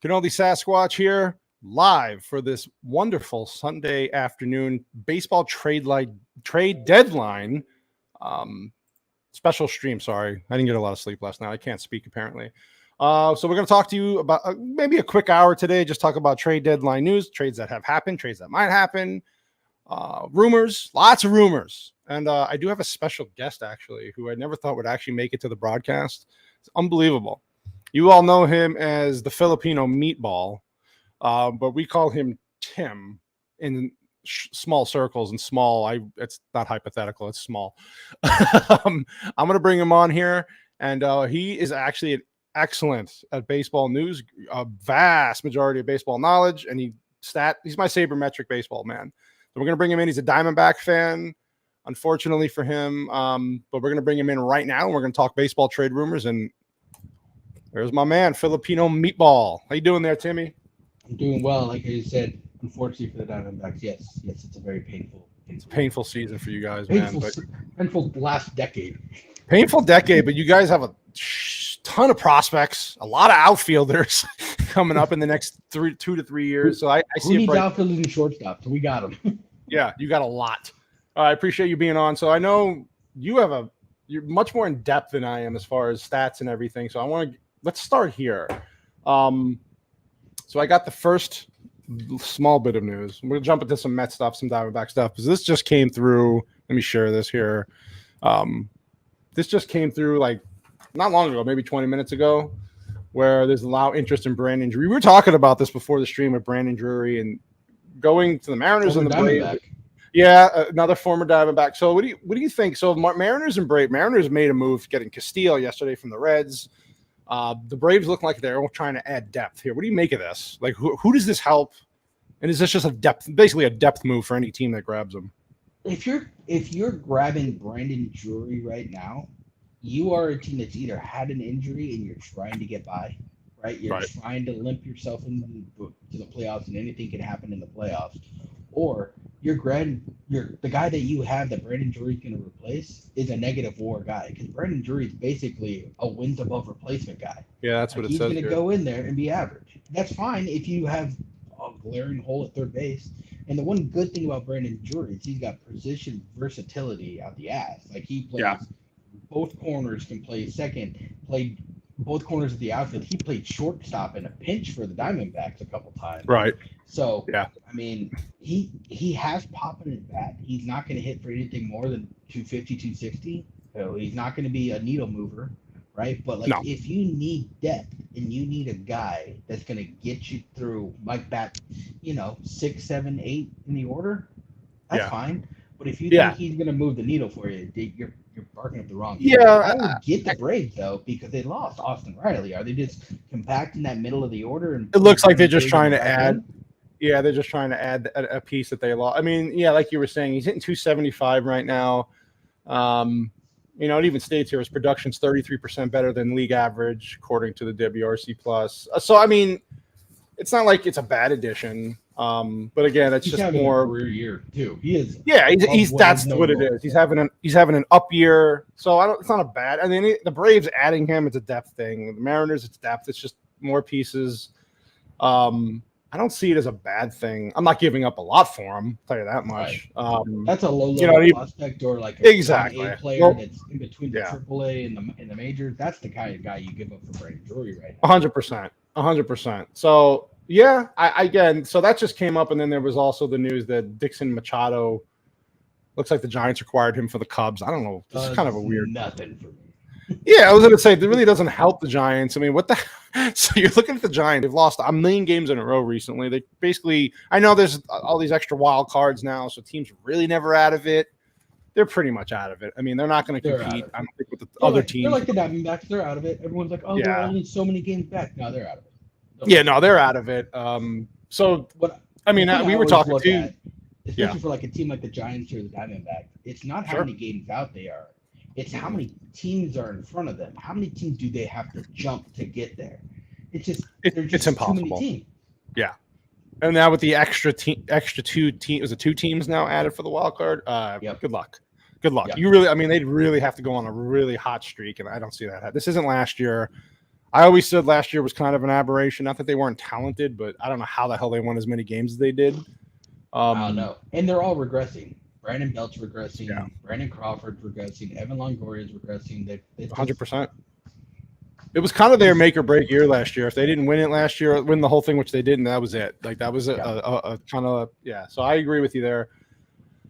CannoliSasquatch here, live for this wonderful Sunday afternoon baseball trade deadline special stream. Sorry, I didn't get a lot of sleep last night. I can't speak apparently. So we're going to talk to you about maybe a quick hour today. Just talk about trade deadline news, trades that have happened, trades that might happen, rumors, lots of rumors. And I do have a special guest actually, who I never thought would actually make it to the broadcast. It's unbelievable. You all know him as the Filipino meatball, but we call him Tim in small circles and small. It's not hypothetical. It's small. I'm going to bring him on here, and he is actually excellent at baseball news, a vast majority of baseball knowledge, and he's my sabermetric baseball man. So we're going to bring him in. He's a Diamondback fan, unfortunately for him, but we're going to bring him in right now, and we're going to talk baseball trade rumors. And there's my man, Filipino meatball. How you doing there, Timmy? I'm doing well. Like you said, unfortunately for the Diamondbacks, yes, it's a very painful season for you guys, man. Painful last decade. Painful decade, but you guys have a ton of prospects, a lot of outfielders coming up in the next 2 to 3 years. So I see who needs outfielders and shortstop, so we got them. Yeah, you got a lot. I appreciate you being on. So I know you're much more in depth than I am as far as stats and everything. So let's start here. So I got the first small bit of news. We're going to jump into some Met stuff, some Diamondback stuff, because this just came through. Let me share this here. This just came through like not long ago, maybe 20 minutes ago, where there's a lot of interest in Brandon Drury. We were talking about this before the stream with Brandon Drury and going to the Mariners and the Braves. Yeah, another former Diamondback. So what do you think? So Mariners and Braves. Mariners made a move getting Castillo yesterday from the Reds. The Braves look like they're all trying to add depth here. What do you make of this? Like, who does this help? And is this just basically a depth move for any team that grabs them? If you're grabbing Brandon Drury right now, you are a team that's either had an injury and you're trying to get by, right? You're trying to limp yourself into the playoffs, and anything can happen in the playoffs, or the guy that you have that Brandon Drury is going to replace is a negative WAR guy, because Brandon Drury is basically a wins above replacement guy. Yeah, that's what it says. He's going to go in there and be average. That's fine if you have a glaring hole at third base. And the one good thing about Brandon Drury is he's got position versatility out the ass. Like, he plays both corners, can play second, played both corners of the outfield. He played shortstop in a pinch for the Diamondbacks a couple times. Right. So, yeah. I mean, he has pop in his bat. He's not going to hit for anything more than 250, 260. So he's not going to be a needle mover, right? But, if you need depth and you need a guy that's going to get you through, like that, 6, 7, 8 in the order, that's fine. But if you think he's going to move the needle for you, you're barking up the wrong tree. I would get the Braves, though, because they lost Austin Riley. Are they just compacting that middle of the order? And it looks like they're just trying to add. Yeah, they're just trying to add a piece that they lost. I mean, like you were saying, he's hitting 275 right now. It even states here his production's 33% better than league average, according to the WRC plus. So, I mean, it's not like it's a bad addition. But again, it's just more a career year too. He is. Yeah, he's that's what it is. He's having an up year. So it's not a bad. I mean, the Braves adding him, it's a depth thing. The Mariners, it's depth. It's just more pieces. I don't see it as a bad thing. I'm not giving up a lot for him. I'll tell you that much. Right. That's a low level prospect, or like a A player that's in between the AAA and the majors. That's the kind of guy you give up for Brandon Drury, right? 100%. So. Yeah, so that just came up, and then there was also the news that Dixon Machado looks like the Giants acquired him for the Cubs. I don't know. This is kind of a weird. Nothing for me. Yeah, I was going to say, it really doesn't help the Giants. I mean, what the? So you're looking at the Giants. They've lost a million games in a row recently. They basically, I know there's all these extra wild cards now, so teams are really never out of it. They're pretty much out of it. I mean, they're not going to compete, I don't think, with the other teams. They're like the Diamondbacks. They're out of it. Everyone's like, they're only so many games back. No, they're out of it. Yeah, no, they're out of it. So, I mean, we were talking too. Especially for like a team like the Giants or the Diamondbacks, it's not how many games out they are. It's how many teams are in front of them. How many teams do they have to jump to get there? It's impossible. Too many teams. Yeah. And now with the extra two teams, is it 2 teams now added for the wild card? Good luck. Yep. They'd really have to go on a really hot streak, and I don't see that. This isn't last year. I always said last year was kind of an aberration. Not that they weren't talented, but I don't know how the hell they won as many games as they did. I don't know. And they're all regressing. Brandon Belt's regressing. Yeah. Brandon Crawford's regressing. Evan Longoria's regressing. 100%. It was kind of their make or break year last year. If they didn't win it last year, win the whole thing, which they didn't, that was it. Like that was a kind of So I agree with you there.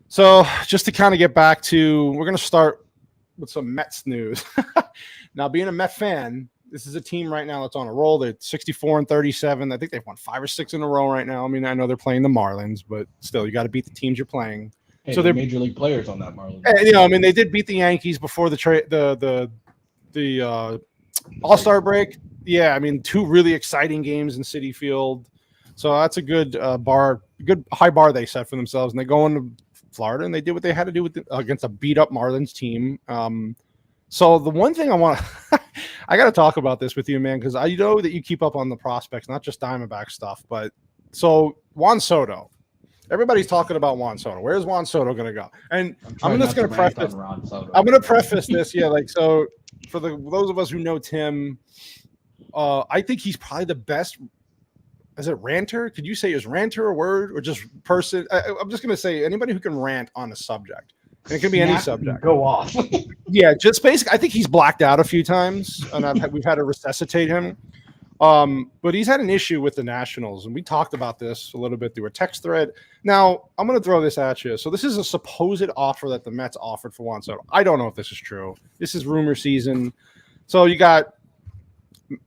So just to kind of get back to, we're going to start with some Mets news. Now, being a Met fan, this is a team right now that's on a roll. They're 64-37. I think they've won 5 or 6 in a row right now. I mean, I know they're playing the Marlins, but still, you got to beat the teams you're playing. Hey, so they're major league players on that Marlins. And, I mean, they did beat the Yankees before the All-Star break. Yeah, I mean, 2 really exciting games in Citi Field. So that's a good good high bar they set for themselves. And they go into Florida, and they did what they had to do against a beat-up Marlins team. So the one thing I want to – I got to talk about this with you, man, because I know that you keep up on the prospects, not just Diamondback stuff. But so Juan Soto. Everybody's talking about Juan Soto. Where's Juan Soto going to go? And I'm just going to preface. I'm going to preface this, so for those of us who know Tim, I think he's probably the best. Is it ranter? Could you say is ranter a word or just person? I'm just going to say anybody who can rant on a subject. And it can be any subject. Go off. Yeah, just basically. I think he's blacked out a few times, and we've had to resuscitate him. But he's had an issue with the Nationals, and we talked about this a little bit through a text thread. Now, I'm going to throw this at you. So this is a supposed offer that the Mets offered for Juan Soto. I don't know if this is true. This is rumor season. So you got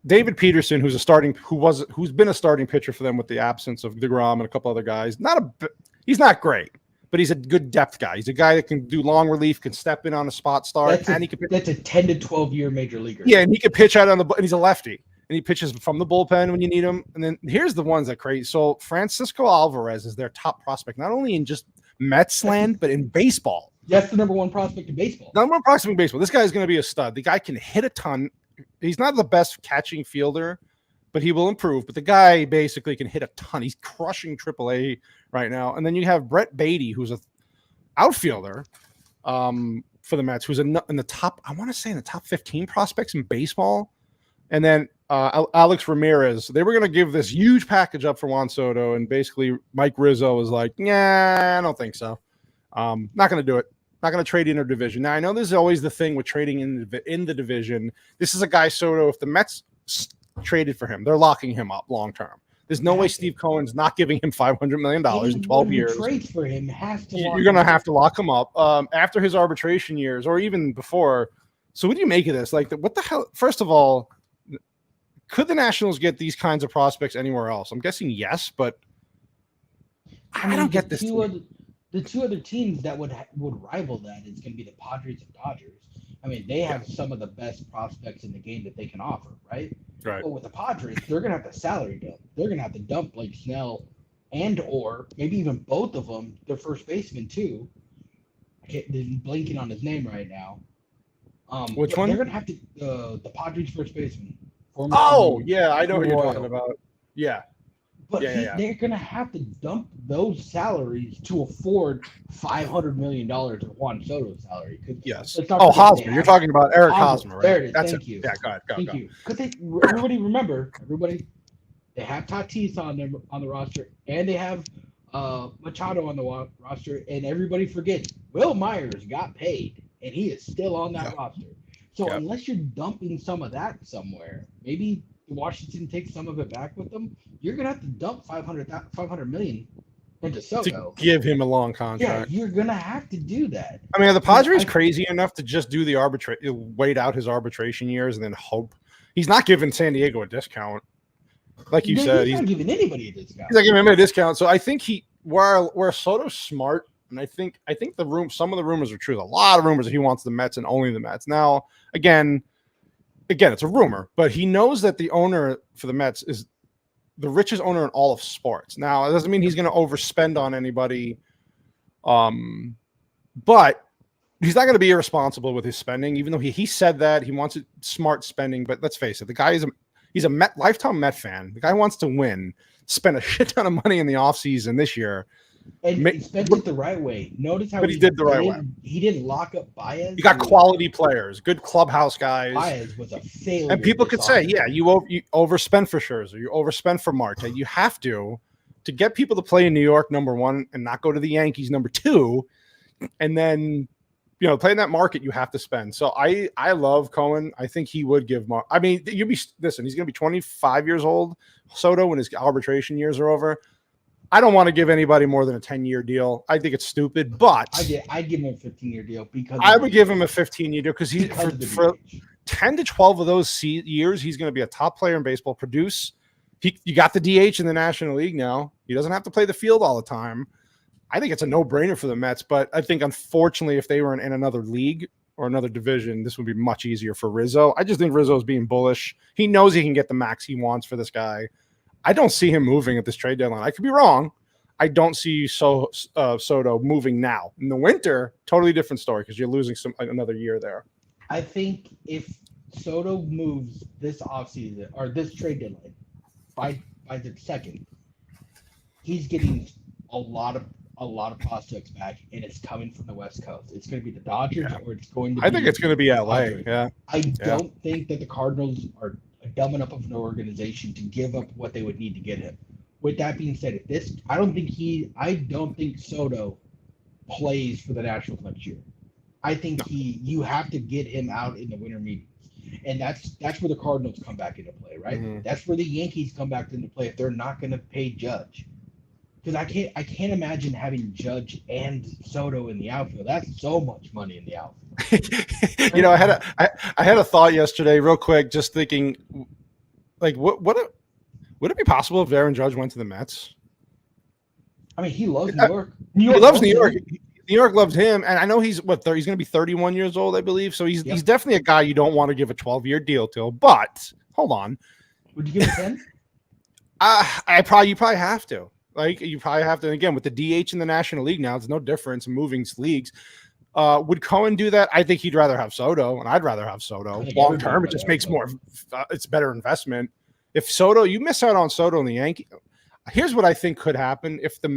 David Peterson, who's been a starting pitcher for them with the absence of DeGrom and a couple other guys. He's not great, but he's a good depth guy. He's a guy that can do long relief, can step in on a spot start, that's a 10 to 12 year major leaguer. Yeah, and he can pitch out and he's a lefty. And he pitches from the bullpen when you need him. And then here's the ones that crazy. So Francisco Alvarez is their top prospect, not only in just Mets land, but in baseball. That's the number 1 prospect in baseball. Number 1 prospect in baseball. This guy's going to be a stud. The guy can hit a ton. He's not the best catching fielder, but he will improve. But the guy basically can hit a ton. He's crushing AAA right now. And then you have Brett Beatty, who's an outfielder for the Mets, who's in the top, I want to say in the top 15 prospects in baseball. And then Alex Ramirez, they were going to give this huge package up for Juan Soto, and basically Mike Rizzo was like, "Yeah, I don't think so. Not going to do it. Not going to trade interdivision." Now I know this is always the thing with trading in the division. This is a guy Soto. If the Mets traded for him, they're locking him up long term. There's no way Steve Cohen's not giving him $500 million in 12 years. Trades for him has to. You're going to have to lock him up after his arbitration years, or even before. So what do you make of this? Like, what the hell? First of all, could the Nationals get these kinds of prospects anywhere else? I'm guessing yes, but I don't get this. The 2 other teams that would rival that is going to be the Padres and Dodgers. I mean, they have some of the best prospects in the game that they can offer, right? Right. But with the Padres, they're going to have to salary dump. They're going to have to dump Blake Snell or maybe even both of them, their first baseman too. They're blinking on his name right now. Which one? They're going to have to the Padres first baseman. I know what you're talking about. Yeah. But they're going to have to dump those salaries to afford $500 million of Juan Soto's salary. Yes. Hosmer. You're talking about Eric Hosmer, right? There it is. Thank you. Yeah, go ahead. Thank you. Because everybody, they have Tatis on the roster, and they have Machado on the roster, and everybody forgets Will Myers got paid, and he is still on that roster. So unless you're dumping some of that somewhere, maybe Washington takes some of it back with them, you're gonna have to dump $500 million into Soto to give him a long contract. Yeah, you're gonna have to do that. I mean, are the Padres crazy enough to just do the wait out his arbitration years and then hope? He's not giving San Diego a discount, like you said. He's not giving anybody a discount. He's not giving him a discount. So I think where Soto's smart, and I think some of the rumors are true. A lot of rumors that he wants the Mets and only the Mets. Now, again, it's a rumor, but he knows that the owner for the Mets is the richest owner in all of sports. Now, it doesn't mean he's going to overspend on anybody, but he's not going to be irresponsible with his spending, even though he said that he wants smart spending. But let's face it, the guy he's a lifetime Met fan. The guy wants to win, spend a shit ton of money in the offseason this year. And he spent it the right way. Notice how but he did the right way. He didn't lock up Baez. You got quality players, good clubhouse guys. Baez was a failure. And people could say, yeah, you overspent for Scherzer, you overspent for Marte. You have to get people to play in New York, number one, and not go to the Yankees, number two. And then, play in that market, you have to spend. So I love Cohen. I think he would give I mean, he's going to be 25 years old, Soto, when his arbitration years are over. I don't want to give anybody more than a 10-year deal. I think it's stupid, but I'd give him a 15-year deal because I would give him a 15-year deal because for 10 to 12 of those years, he's going to be a top player in baseball, produce. You got the DH in the National League now. He doesn't have to play the field all the time. I think it's a no-brainer for the Mets, but I think, unfortunately, if they were in another league or another division, this would be much easier for Rizzo. I just think Rizzo's being bullish. He knows he can get the max he wants for this guy. I don't see him moving at this trade deadline. I could be wrong. I don't see Soto moving now. In the winter, totally different story because you're losing another year there. I think if Soto moves this offseason or this trade deadline by the second, he's getting a lot of prospects back, and it's coming from the West Coast. It's going to be the Dodgers, or it's going to. I think it's going to be LA. Dodgers. Yeah. I don't think that the Cardinals are dumb enough of an organization to give up what they would need to get him. With that being said, I don't think Soto plays for the Nationals next year. I think you have to get him out in the winter meetings. And that's where the Cardinals come back into play, right? Mm-hmm. That's where the Yankees come back into play if they're not going to pay Judge. Because I can't imagine having Judge and Soto in the outfield. That's so much money in the outfield. I had a thought yesterday, real quick, just thinking, like, would it be possible if Aaron Judge went to the Mets? I mean, he loves New York. He loves New York. New York loves him, and I know he's going to be 31 years old, I believe. So he's definitely a guy you don't want to give a 12-year deal to. But hold on, would you give him 10? You probably have to. Like, you probably have to. And again, with the DH in the National League now, it's no difference in moving leagues. Would Cohen do that? I think he'd rather have Soto, and I'd rather have Soto. Long term, it just makes more. It's better investment. If Soto, you miss out on Soto in the Yankees. Here's what I think could happen: if the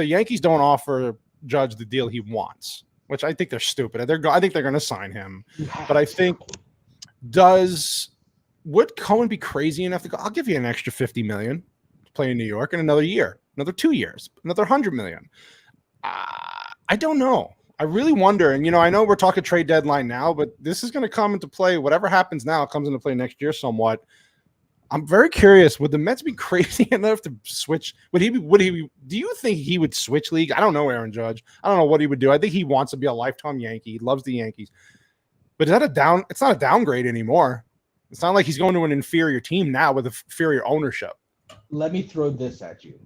Yankees don't offer Judge the deal he wants, which I think they're stupid. I think they're going to sign him, but I think would Cohen be crazy enough to go? I'll give you an extra $50 million. Play in New York in another year, another 2 years, another $100 million. I don't know. I really wonder. And, I know we're talking trade deadline now, but this is going to come into play. Whatever happens now comes into play next year somewhat. I'm very curious. Would the Mets be crazy enough to switch? Do you think he would switch leagues? I don't know Aaron Judge. I don't know what he would do. I think he wants to be a lifetime Yankee. He loves the Yankees. But it's not a downgrade anymore. It's not like he's going to an inferior team now with inferior ownership. Let me throw this at you.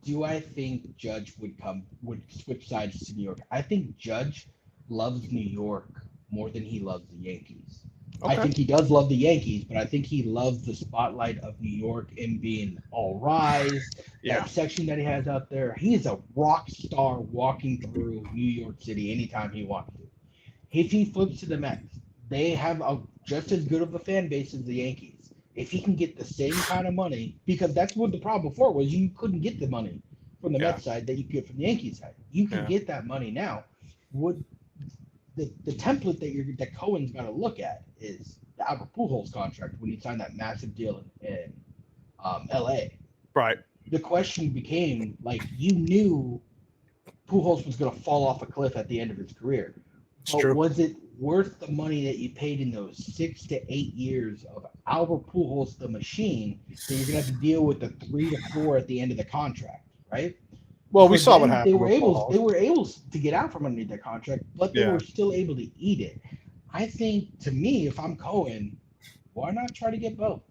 Do I think Judge would switch sides to New York? I think Judge loves New York more than he loves the Yankees. Okay. I think he does love the Yankees, but I think he loves the spotlight of New York and being all rise, that section that he has out there. He is a rock star walking through New York City anytime he wants to. If he flips to the Mets, they have just as good of a fan base as the Yankees. If he can get the same kind of money, because that's what the problem before was, you couldn't get the money from the Mets side that you could get from the Yankees side. You can get that money now. Would the template that Cohen's got to look at is the Albert Pujols contract when he signed that massive deal in L.A. Right. The question became, you knew Pujols was going to fall off a cliff at the end of his career. But true. Was it worth the money that you paid in those 6 to 8 years of Albert Pujols, the machine, that you're going to have to deal with the 3 to 4 at the end of the contract, right? Well, we saw what happened. They were able to get out from underneath that contract, but they were still able to eat it. I think, to me, if I'm Cohen, why not try to get both?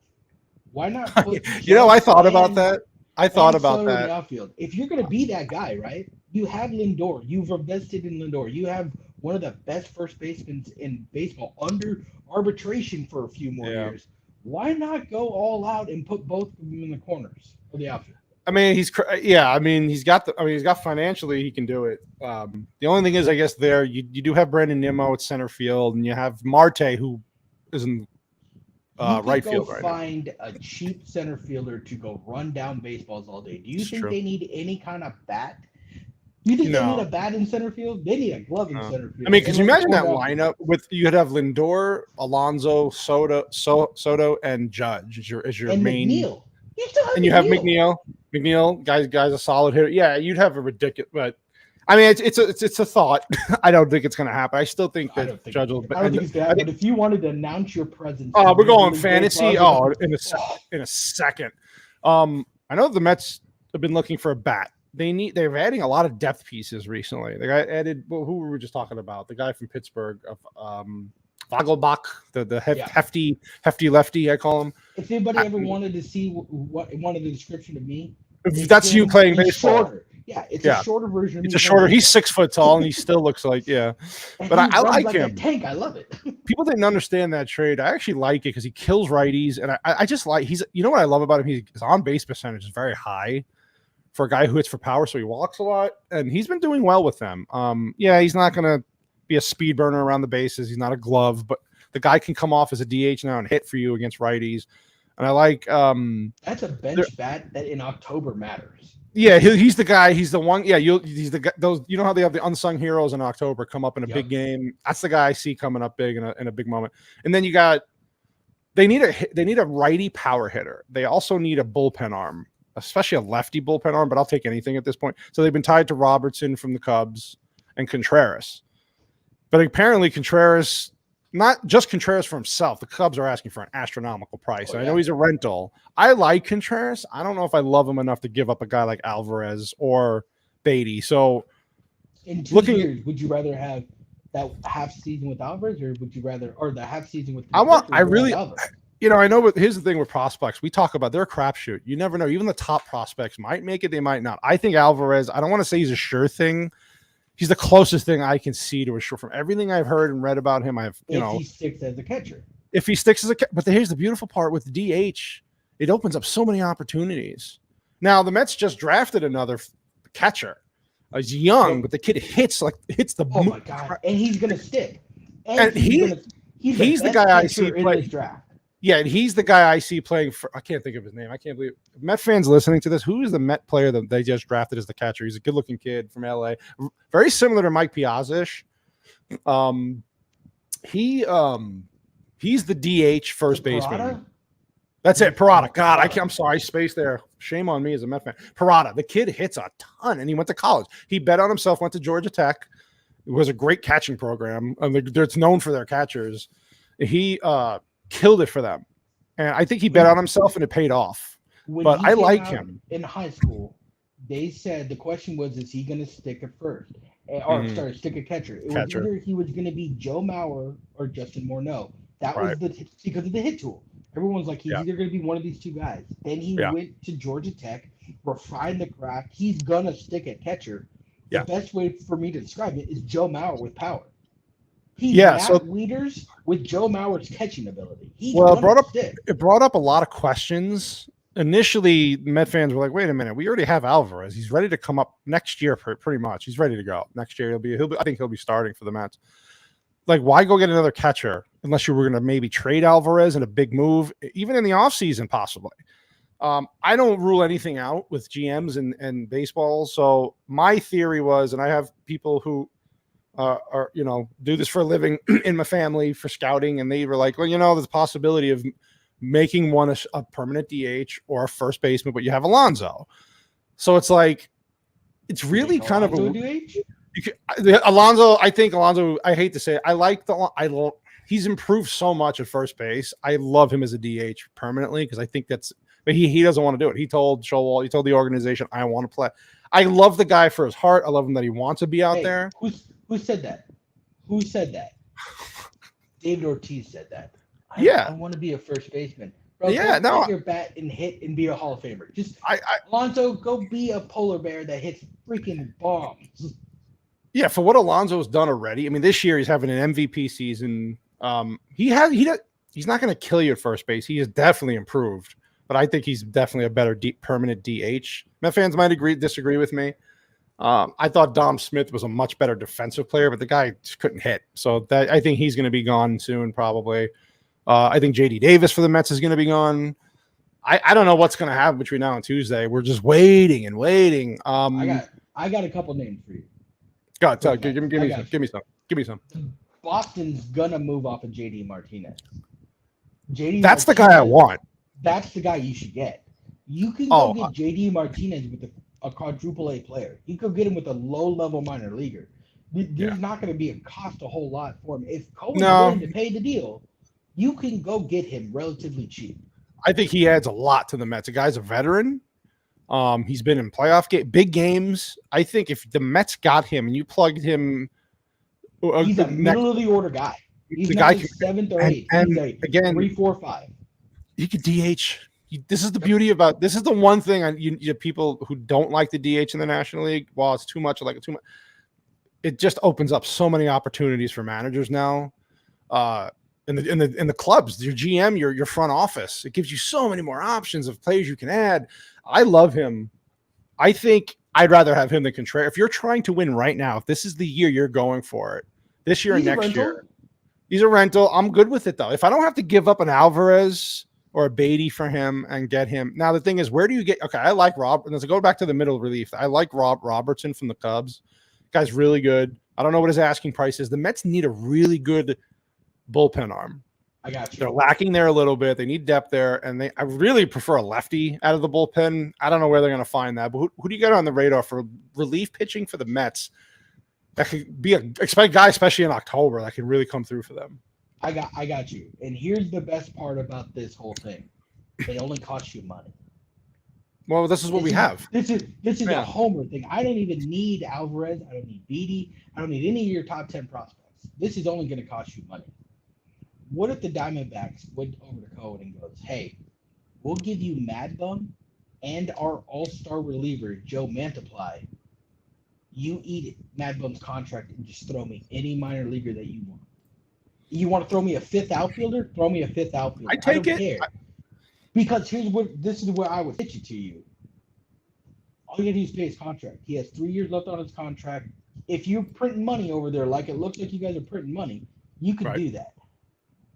Why not put I thought about that. I thought about that. In the outfield. If you're going to be that guy, right? You have Lindor. You've invested in Lindor. You have one of the best first basemen in baseball under arbitration for a few more years. Why not go all out and put both of them in the corners of the outfield? I mean, he's got financially, he can do it. The only thing is, I guess you do have Brandon Nimmo at center field, and you have Marte, who isn't You could right go field right now. find a cheap center fielder to go run down baseballs all day. Do you It's think true. they need any kind of bat? Do you think they need No. a bat in center field? They need a glove in center field. I mean, could you Unless it's imagine that going down. lineup with you could have Lindor, Alonso, Soto, and Judge as your And main, McNeil. You still have and you have McNeil. McNeil, guy's a solid hitter. Yeah, you'd have a ridiculous, but I mean, it's a thought. I don't think it's going to happen. I still think that Judge will. I don't think it's going to happen. But if you wanted to announce your presence, Oh, we're going really fantasy. baseball, Oh, in a second. I know the Mets have been looking for a bat. They're adding a lot of depth pieces recently. They got added. Well, who were we just talking about? The guy from Pittsburgh, Vogelbach, the hefty lefty. I call him. If anybody ever wanted to see what wanted the description of me, That's you playing baseball. Shorter. Yeah, it's a shorter version of me. It's a shorter. He's 6 foot tall, and he still looks like But I like him. Tank. I love it. People didn't understand that trade. I actually like it because he kills righties, and I just like he's. You know what I love about him? His on base percentage is very high for a guy who hits for power, so he walks a lot, and he's been doing well with them. He's not going to be a speed burner around the bases. He's not a glove, but the guy can come off as a DH now and hit for you against righties. And I like that's a bench bat that in October matters. Yeah, he's the guy. He's the one. Yeah, he's the guy. Those, you know how they have the unsung heroes in October come up in a big game. That's the guy I see coming up big in a big moment. And then they need a righty power hitter. They also need a bullpen arm, especially a lefty bullpen arm. But I'll take anything at this point. So they've been tied to Robertson from the Cubs and Contreras. But apparently Contreras. Not just Contreras for himself. The Cubs are asking for an astronomical price. I know he's a rental. I like Contreras. I don't know if I love him enough to give up a guy like Alvarez or Beatty. So, in 2 years, would you rather have that half season with Alvarez, or would you rather, or the half season with? I know. But here's the thing with prospects. We talk about they're a crapshoot. You never know. Even the top prospects might make it. They might not. I think Alvarez. I don't want to say he's a sure thing. He's the closest thing I can see to a sure. From everything I've heard and read about him, if he sticks as a catcher. If he sticks as a catcher. But here's the beautiful part with the DH. It opens up so many opportunities. Now, the Mets just drafted another catcher. He's young, but the kid hits the oh my God. And he's going to stick. And he's the guy I see play in this draft. Yeah, and he's the guy I see playing for. I can't think of his name. I can't believe it. Met fans listening to this. Who is the Met player that they just drafted as the catcher? He's a good-looking kid from LA, very similar to Mike Piazza-ish. He's the DH first baseman. That's it, Parada. God, I'm sorry, I spaced there. Shame on me as a Met fan. Parada, the kid hits a ton, and he went to college. He bet on himself, went to Georgia Tech. It was a great catching program. It's known for their catchers. He killed it for them, and I think he bet on himself, and it paid off. But I like him. In high school, they said the question was, is he going to stick at first? Or stick a catcher. It was either he was going to be Joe Mauer or Justin Morneau. That was because of the hit tool. Everyone's like, he's either going to be one of these two guys. Then he went to Georgia Tech, refined the craft. He's going to stick at catcher. The best way for me to describe it is Joe Mauer with power. He's Matt Wieters with Joe Mauer's catching ability. It brought up a lot of questions. Initially, Met fans were like, "Wait a minute, we already have Alvarez. He's ready to come up next year, pretty much. He's ready to go next year. I think he'll be starting for the Mets. Like, why go get another catcher unless you were going to maybe trade Alvarez in a big move, even in the offseason, possibly." I don't rule anything out with GMs and baseball. So my theory was, and I have people who do this for a living in my family for scouting, and they were like, well, there's a possibility of making one a permanent DH or a first baseman, but you have Alonso. So it's like, it's really kind of a DH. Alonso. I think Alonso. I hate to say it, he's improved so much at first base. I love him as a DH permanently because I think but he doesn't want to do it. He told Showalter, he told the organization, I want to play. I love the guy for his heart. I love him that he wants to be out there. Who said that? Who said that? David Ortiz said that. I want to be a first baseman. Bro, take your bat and hit and be a Hall of Famer. Alonso, go be a polar bear that hits freaking bombs. Yeah, for what Alonso's done already. I mean, this year he's having an MVP season. He's not going to kill you at first base. He has definitely improved, but I think he's definitely a better permanent DH. Met fans might disagree with me. I thought Dom Smith was a much better defensive player, but the guy just couldn't hit. So I think he's going to be gone soon, probably. I think JD Davis for the Mets is going to be gone. I don't know what's going to happen between now and Tuesday. We're just waiting and waiting. I got a couple names for you. God, give me some. Boston's gonna move off of JD Martinez. That's the guy I want. That's the guy you should get. You can go get JD Martinez with a quadruple A player. You could get him with a low-level minor leaguer. There's not going to be a cost a whole lot for him. If Cohen's willing to pay the deal, you can go get him relatively cheap. I think he adds a lot to the Mets. The guy's a veteran. He's been in big games. I think if the Mets got him and you plugged him, he's a middle of the order guy. He's the guy 7th or 8th. And again, 3, 4, 5. You could DH. This is the beauty about this. Is the one thing you people who don't like the DH in the National League. Well, it's too much. It just opens up so many opportunities for managers now. In the clubs, your GM, your front office, it gives you so many more options of players you can add. I love him. I think I'd rather have him than Contreras. If you're trying to win right now, if this is the year you're going for it, this year and next year, he's a rental. I'm good with it though. If I don't have to give up an Alvarez or a Beatty for him and get him. Now the thing is, where do you get? Okay, I like Rob. And let's go back to the middle relief. I like Robertson from the Cubs. Guy's really good. I don't know what his asking price is. The Mets need a really good bullpen arm. I got you. They're lacking there a little bit. They need depth there, and I really prefer a lefty out of the bullpen. I don't know where they're going to find that, but who do you get on the radar for relief pitching for the Mets? That could be a guy, especially in October, that can really come through for them. I got you. And here's the best part about this whole thing: they only cost you money. Well, this is what we have. This is a homer thing. I don't even need Alvarez. I don't need Beatty. I don't need any of your top 10 prospects. This is only going to cost you money. What if the Diamondbacks went over to Cohen and goes, hey, we'll give you Mad Bum and our all-star reliever, Joe Mantiply. You eat Mad Bum's contract and just throw me any minor leaguer that you want. You want to throw me a 5th outfielder? Throw me a 5th outfielder. I don't care. Because this is where I would pitch it to you. All you got to do is pay his contract. He has 3 years left on his contract. If you're printing money over there, like it looks like you guys are printing money, you can do that.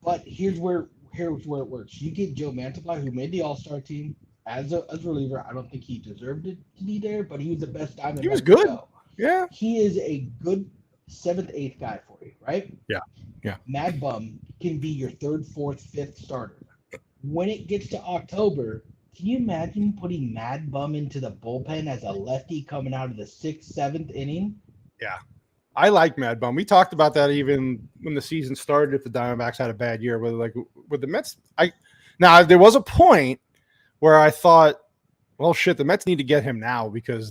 But here's where it works. You get Joe Mantiply, who made the All-Star team as a reliever. I don't think he deserved it to be there, but he was the best Diamondback. He was good. Yeah. He is a good 7th, 8th guy for you, right? Yeah. Mad Bum can be your 3rd, 4th, 5th starter. When it gets to October, can you imagine putting Mad Bum into the bullpen as a lefty coming out of the 6th, 7th inning? Yeah. I like Mad Bum. We talked about that even when the season started. If the Diamondbacks had a bad year, with the Mets, there was a point where I thought, well, shit, the Mets need to get him now because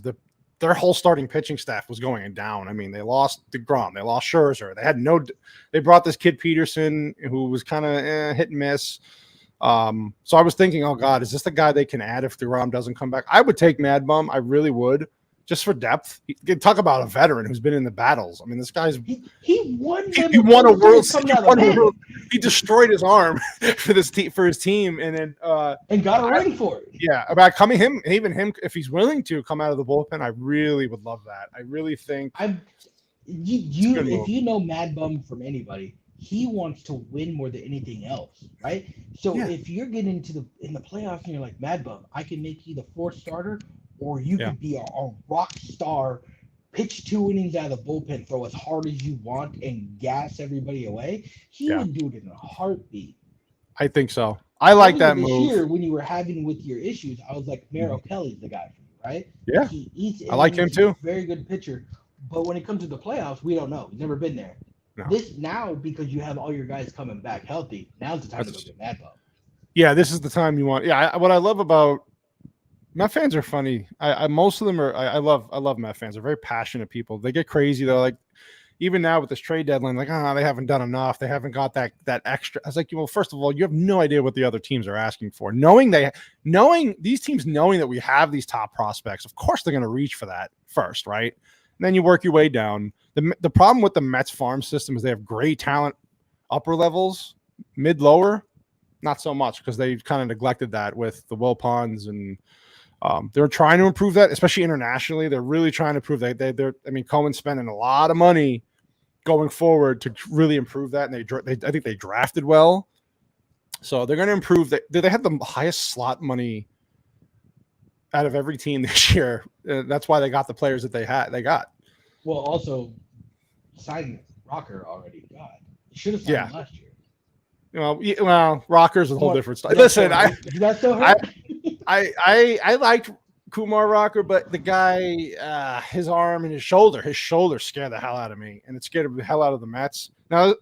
their whole starting pitching staff was going down. I mean, they lost DeGrom, they lost Scherzer, they brought this kid Peterson who was kind of hit and miss. So I was thinking, oh God, is this the guy they can add if DeGrom doesn't come back? I would take Mad Bum. I really would. Just for depth. Talk about a veteran who's been in the battles. I mean, this guy's he won a world series. He destroyed his arm for his team, and then and got a ring for it. Yeah, about him, if he's willing to come out of the bullpen, I really would love that. I really think if you know Mad Bum from anybody, he wants to win more than anything else, right? So if you're getting in the playoffs and you're like, Mad Bum, I can make you the 4th starter. Or you could be a rock star, pitch 2 innings out of the bullpen, throw as hard as you want, and gas everybody away. He would do it in a heartbeat. I think so. I like that move. This year, when you were having with your issues, I was like, Merrill Kelly's the guy for you, right? Yeah. He eats. I like him too. Very good pitcher. But when it comes to the playoffs, we don't know. He's never been there. No. Now, because you have all your guys coming back healthy, now's the time to go get Mad Bum. Yeah, this is the time you want. Yeah, what I love about Met fans are funny. Most of them are. I love Met fans. They're very passionate people. They get crazy though. Like even now with this trade deadline, they haven't done enough. They haven't got that extra. I was like, well, first of all, you have no idea what the other teams are asking for. Knowing these teams, knowing that we have these top prospects, of course they're going to reach for that first, right? And then you work your way down. The problem with the Mets farm system is they have great talent, upper levels, mid, lower, not so much because they've kind of neglected that with the Wilpons and. They're trying to improve that, especially internationally. They're really trying to prove that Cohen's spending a lot of money going forward to really improve that. And I think they drafted well. So they're going to improve. They had the highest slot money out of every team this year. That's why they got the players that they got. Well, also signed Rocker already. God, you should have signed him last year. Well, Rocker's a whole different style. Listen, I liked Kumar Rocker, but the guy, his arm and his shoulder scared the hell out of me, and it scared the hell out of the Mets. Now,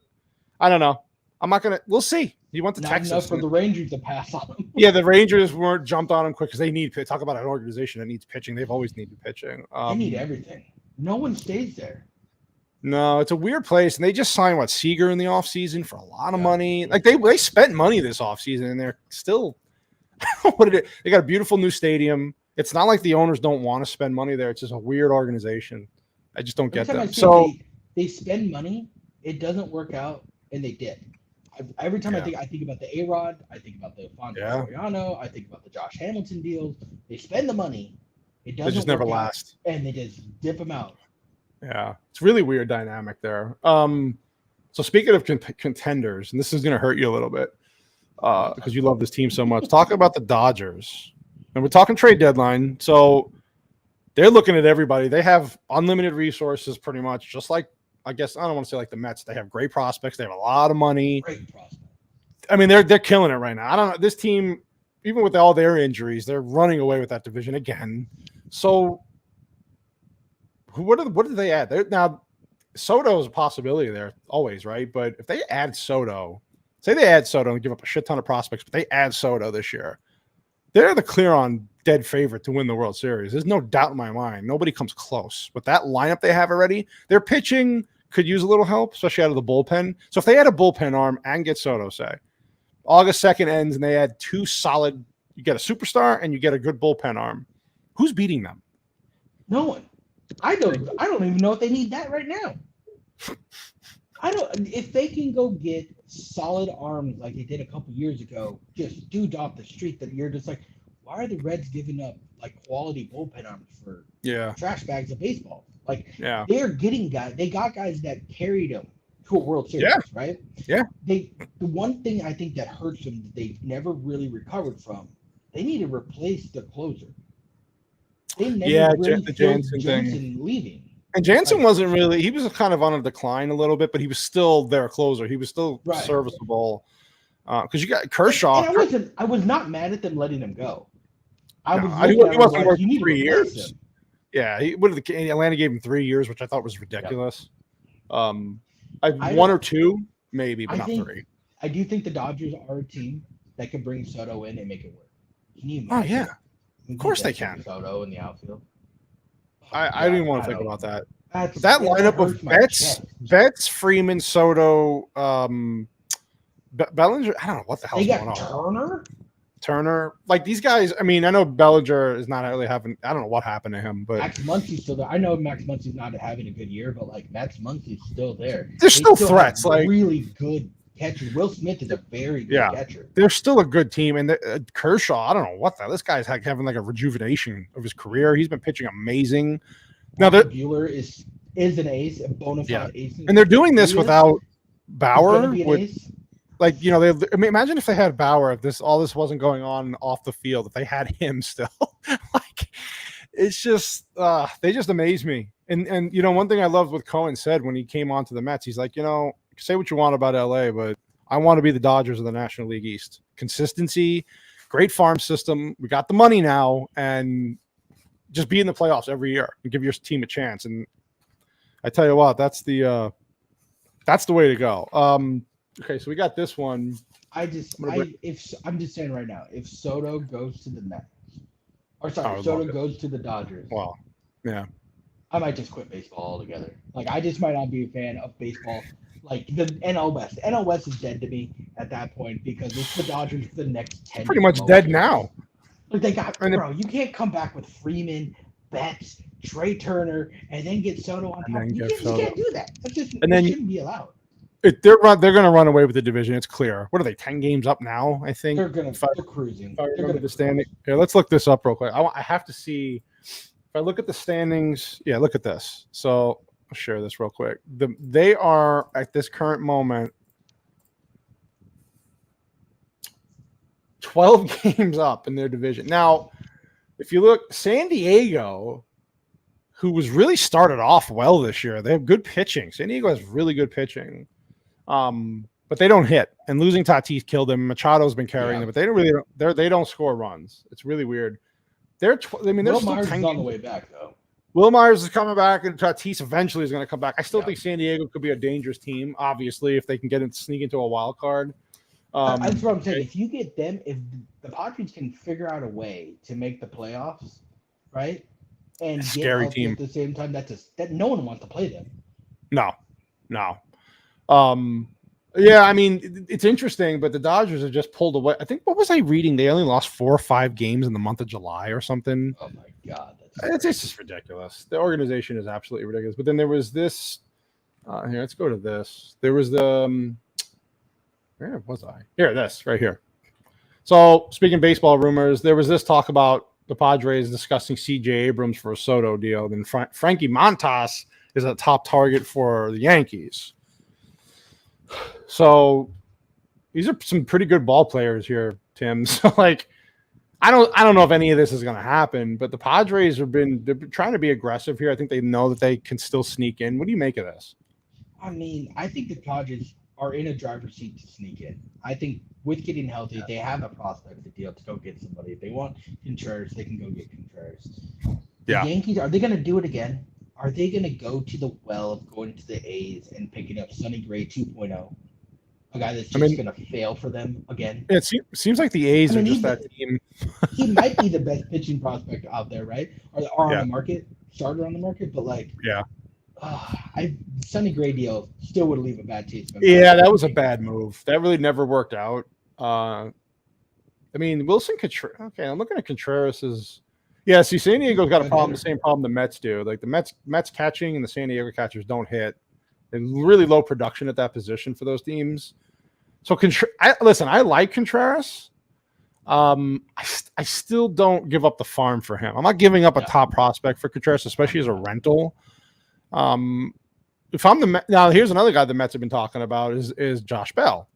I don't know. I'm not gonna. We'll see. He went to Texas. Enough for the Rangers to pass on him. Yeah, the Rangers weren't jumped on him quick because they need. Talk about an organization that needs pitching. They've always needed pitching. They need everything. No one stays there. No, it's a weird place, and they just signed Seager in the offseason for a lot of money. Like they spent money this offseason, and they're still. What did it? They got a beautiful new stadium. It's not like the owners don't want to spend money there. It's just a weird organization. I just don't get them. So they spend money, it doesn't work out, and they did. Every time I think about the A-Rod, I think about the Fonzo Soriano, I think about the Josh Hamilton deals. They spend the money, it doesn't. They just never last, and they just dip them out. Yeah, it's really weird dynamic there. So speaking of contenders, and this is going to hurt you a little bit because you love this team so much. Talking about the Dodgers, and we're talking trade deadline, so they're looking at everybody. They have unlimited resources, pretty much, just like. I guess I don't want to say like the Mets. They have great prospects. They have a lot of money. Great prospects. I mean, they're killing it right now. I don't know. This team, even with all their injuries, they're running away with that division again. So, what did they add? Now, Soto is a possibility there always, right? But if they add Soto, say they add Soto and give up a shit ton of prospects, but they add Soto this year, they're the clear on dead favorite to win the World Series. There's no doubt in my mind. Nobody comes close. With that lineup they have already, their pitching could use a little help, especially out of the bullpen. So if they had a bullpen arm and get Soto, say, August 2nd ends and they add two solid, you get a superstar and you get a good bullpen arm. Who's beating them? No one. I don't even know if they need that right now. If they can go get solid arms like they did a couple years ago, just dudes off the street that you're just like, why are the Reds giving up like quality bullpen arms for trash bags of baseball? Like they're getting guys. They got guys that carried them to a World Series, right? Yeah. The one thing I think that hurts them that they've never really recovered from, they need to replace the closer. They never really the Jansen thing leaving. And Jansen wasn't really. He was kind of on a decline a little bit, but he was still their closer. He was still serviceable. Because you got Kershaw. And I was not mad at them letting him go. He wasn't working 3 years. Yeah, Atlanta gave him 3 years, which I thought was ridiculous. One or two, maybe, but not three. I do think the Dodgers are a team that can bring Soto in and make it work. Can you imagine? Oh yeah, of course they can. Soto in the outfield. I didn't want to think about that. That lineup of Betts, Freeman, Soto, Bellinger. I don't know what the hell's going on. Turner, like these guys. I mean, I know Bellinger is not really having. I don't know what happened to him, but Max Muncy's still there. I know Max Muncy's not having a good year, but like Max Muncy's still there. There's still threats. Like really good catchers. Will Smith is a very good catcher. They're still a good team, and Kershaw. I don't know what this guy's having like a rejuvenation of his career. He's been pitching amazing. Now Buehler is an ace, a bona fide ace, and they're doing this without Bauer. Like, you know, imagine if they had Bauer, if all this wasn't going on off the field, if they had him still. Like, it's just they just amaze me. And you know, one thing I loved what Cohen said when he came on to the Mets, he's like, you know, say what you want about LA, but I want to be the Dodgers of the National League East. Consistency, great farm system. We got the money now, and just be in the playoffs every year and give your team a chance. And I tell you what, that's the way to go. Okay, so we got this one. I'm just saying right now, if Soto goes to the Mets, Soto goes to the Dodgers. Wow. Yeah. I might just quit baseball altogether. Like, I just might not be a fan of baseball. Like, the NL West. NL West is dead to me at that point because it's the Dodgers for the next 10 years. Pretty much dead now. Like, you can't come back with Freeman, Betts, Trey Turner, and then get Soto on top. You can't do that. That shouldn't be allowed. They're going to run away with the division. It's clear. What are they? 10 games up now. I think they're cruising. They're going to the standing. Here, let's look this up real quick. I have to see. If I look at the standings, look at this. So I'll share this real quick. They are at this current moment. 12 games up in their division. Now, if you look, San Diego, who was really started off well this year, they have good pitching. San Diego has really good pitching, but they don't hit. And losing Tatis killed them. Machado's been carrying them, but they don't score runs. It's really weird. They're Will still Myers 10 is on the games. way back though. Will Myers is coming back, and Tatis eventually is going to come back. I still Yeah. think San Diego could be a dangerous team, obviously, if they can sneak into a wild card. That's what I'm saying. If you get them, if the Padres can figure out a way to make the playoffs, right, and get scary healthy team at the same time, that no one wants to play them. No. Yeah, I mean, it's interesting, but the Dodgers have just pulled away. I think, what was I reading? They only lost 4 or 5 games in the month of July or something. Oh my God. It's just ridiculous. The organization is absolutely ridiculous. But then there was this. Here, let's go to this. There was the. Where was I? Here, this right here. So, speaking baseball rumors, there was this talk about the Padres discussing C.J. Abrams for a Soto deal. Then Frankie Montas is a top target for the Yankees. So, these are some pretty good ball players here, Tim. So, like, I don't know if any of this is going to happen, but the Padres they've been trying to be aggressive here. I think they know that they can still sneak in. What do you make of this? I mean, I think the Padres are in a driver's seat to sneak in. I think with getting healthy, they have a prospect to deal to go get somebody. If they want Contreras, they can go get Contreras. The Yankees, are they going to do it again? Are they going to go to the well of going to the A's and picking up Sonny Gray 2.0? A guy that's just going to fail for them again. It seems like the A's are just that team. He might be the best pitching prospect out there, right? Or on the market, starter on the market, but Sonny Gray deal still would leave a bad taste. Yeah, that was a bad move. That really never worked out. I mean, Wilson Contreras. Okay, I'm looking at Contreras. Yeah, see, San Diego's got the same problem the Mets do. Like the Mets catching and the San Diego catchers don't hit. And really low production at that position for those teams. So, listen, I like Contreras. I still don't give up the farm for him. I'm not giving up a top prospect for Contreras, especially as a rental. If I'm now, here's another guy the Mets have been talking about is Josh Bell.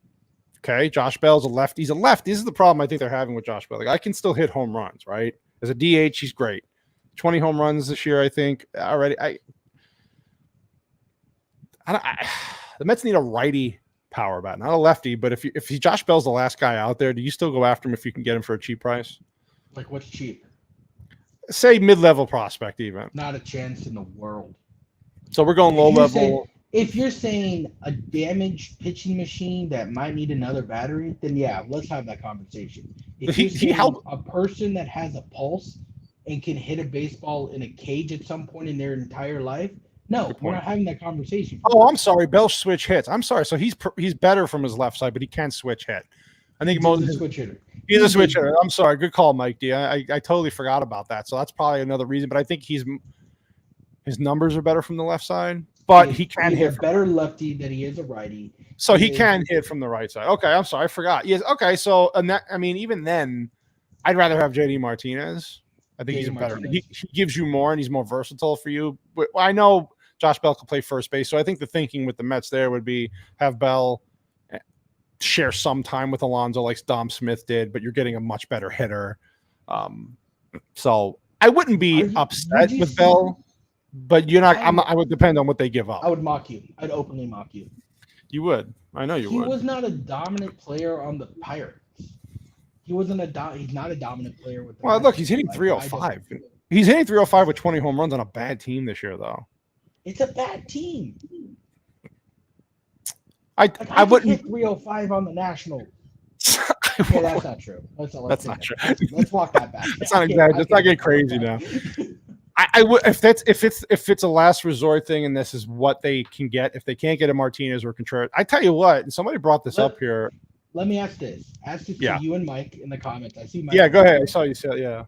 Okay, Josh Bell's a lefty. He's a lefty. This is the problem I think they're having with Josh Bell. Like, I can still hit home runs, right? As a DH, he's great. 20 home runs this year, I think. Already, the Mets need a righty power bat, not a lefty. But if Josh Bell's the last guy out there, do you still go after him if you can get him for a cheap price? Like, what's cheap? Say mid-level prospect, even. Not a chance in the world. So we're going low level. If you're saying a damaged pitching machine that might need another battery, then yeah, let's have that conversation. If you're saying a person that has a pulse and can hit a baseball in a cage at some point in their entire life, no, we're not having that conversation. Oh, I'm sorry. Bell switch hits. I'm sorry. So he's better from his left side, but he can switch hit. I think he's a switch hitter. He's a switch hitter. I'm sorry. Good call, Mike D. I totally forgot about that. So that's probably another reason. But I think his numbers are better from the left side. But he can hit. He's a better lefty than he is a righty. So he can hit from the right side. Okay, I'm sorry. I forgot. Yes. Okay. So even then, I'd rather have JD Martinez. I think he's better. He gives you more and he's more versatile for you. But I know Josh Bell can play first base. So I think the thinking with the Mets there would be have Bell share some time with Alonso like Dom Smith did, but you're getting a much better hitter. So I wouldn't be upset with Bell, but you're not. I would depend on what they give up. I would mock you. I'd openly mock you. You would. I know you would. He was not a dominant player on the Pirates. He wasn't he's not a dominant player with the Well, look, he's hitting 305. He's hitting 305 with 20 home runs on a bad team this year, though. It's a bad team. I wouldn't hit 305 on the Nationals. Okay, that's not true. That's not true. Let's walk that back. It's not exactly. Let's not get crazy now. I would if it's a last resort thing and this is what they can get. If they can't get a Martinez or Contreras, I tell you what. And somebody brought this up here. Let me ask this. Ask this to you and Mike in the comments. I see Mike. Yeah, go ahead. I saw you said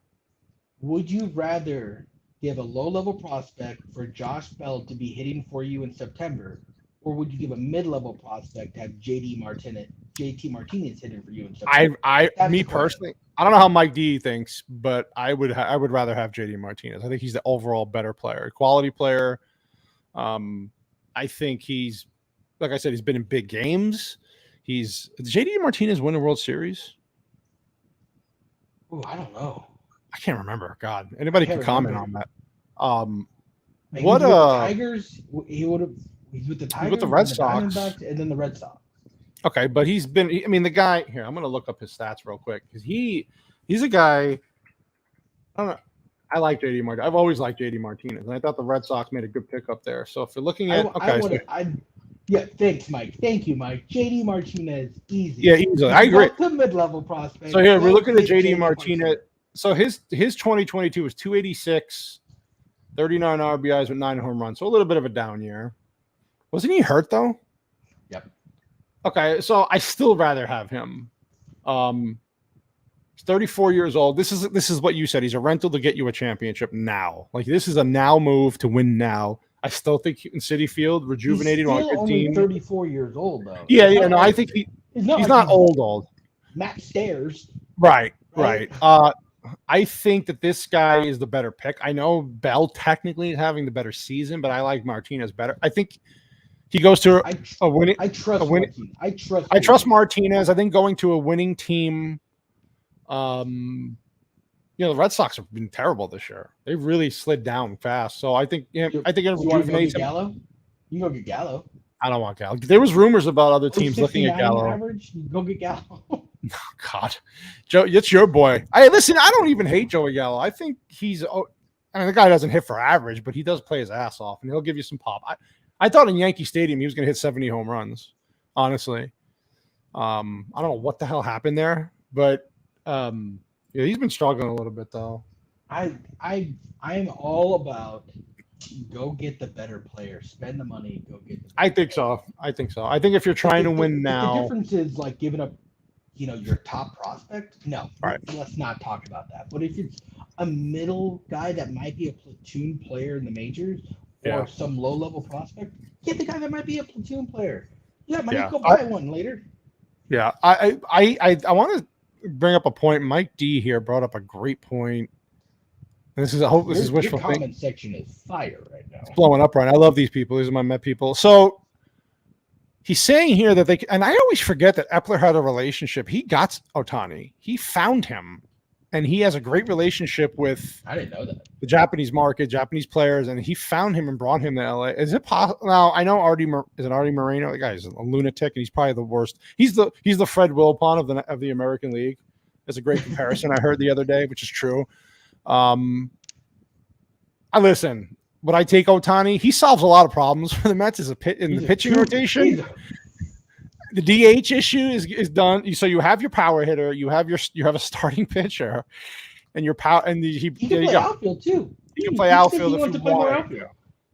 Would you rather give a low-level prospect for Josh Bell to be hitting for you in September, or would you give a mid-level prospect to have JT Martinez hitting for you in September? Me personally, I don't know how Mike D thinks, but I would rather have JD Martinez. I think he's the overall better player, quality player. I think he's, like I said, he's been in big games. Did JD Martinez win a World Series? Oh, I don't know. I can't remember. God, anybody can comment on that. Like, What he's with the Tigers. He would have. He's with the Tigers, with the Red then Sox, Diamondbacks, and then the Red Sox. Okay, but he's been. I mean, the guy here. I'm going to look up his stats real quick because he's a guy. I don't know. I like JD Martinez. I've always liked JD Martinez, and I thought the Red Sox made a good pickup there. So if you're looking at, yeah, thanks, Mike. Thank you, Mike. JD Martinez, easy. Yeah, easily. I agree. The mid-level prospect. So here we're looking at JD Martinez. So his 2022 was 286, 39 RBIs with 9 home runs. So a little bit of a down year. Wasn't he hurt though? Yep. Okay, so I still rather have him. He's 34 years old. This is what you said. He's a rental to get you a championship now. Like this is a now move to win now. I still think in City Field, rejuvenated on a good team. 34 years old though. Yeah, no, I think he's not old. Matt Stairs. Right. I think that this guy is the better pick. I know Bell technically is having the better season, but I like Martinez better. I think he goes to a winning. I trust Martinez. I think going to a winning team. The Red Sox have been terrible this year. They really slid down fast. So I think it rejuvenates him. Gallo? You go get Gallo. I don't want Gallo. There was rumors about other teams looking at Gallo. Average? You go get Gallo. Oh, God, Joe, it's your boy. Listen. I don't even hate Joey Gallo. I think the guy doesn't hit for average, but he does play his ass off, and he'll give you some pop. I thought in Yankee Stadium he was going to hit 70 home runs. Honestly, I don't know what the hell happened there, but. Yeah, he's been struggling a little bit though. I'm all about go get the better player, spend the money, go get. I think so. I think if you're trying to win now, the difference is like giving up, your top prospect. No, right. Let's not talk about that. But if it's a middle guy that might be a platoon player in the majors, or some low-level prospect, get the guy that might be a platoon player. Yeah, might go buy one later. Yeah, I want to bring up a point. Mike D here brought up a great point. This is wishful thinking. Comment section is fire right now. It's blowing up right now. I love these people. These are my Met people. So he's saying here that and I always forget that Epler had a relationship. He got Ohtani. He found him, and he has a great relationship with. I didn't know that. The Japanese market, Japanese players, and he found him and brought him to LA. Is it possible? Now I know Artie Moreno. The guy is a lunatic, and he's probably the worst. He's the Fred Wilpon of the American League. That's a great comparison I heard the other day, which is true. Listen. Would I take Ohtani? He solves a lot of problems for the Mets in the pitching rotation. The DH issue is done. So you have your power hitter, you have a starting pitcher, and your power and he can play outfield too. You can play outfield if you want.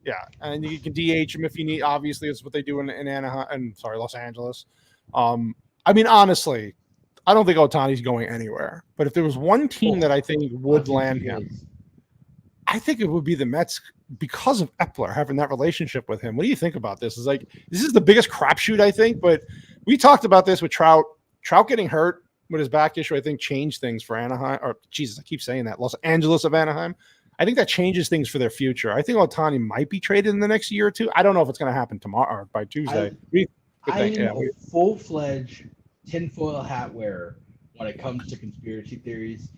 Yeah, and you can DH him if you need. Obviously, it's what they do in Anaheim and Los Angeles. Honestly, I don't think Ohtani's going anywhere. But if there was one team that I think would land him, I think it would be the Mets because of Epler having that relationship with him. What do you think about this? This is the biggest crapshoot, I think. But we talked about this with Trout. Trout getting hurt with his back issue, I think, changed things for Anaheim. Or Jesus, I keep saying that. Los Angeles of Anaheim. I think that changes things for their future. I think Ohtani might be traded in the next year or two. I don't know if it's going to happen tomorrow or by Tuesday. I'm a full-fledged tinfoil hat wearer when it comes to conspiracy theories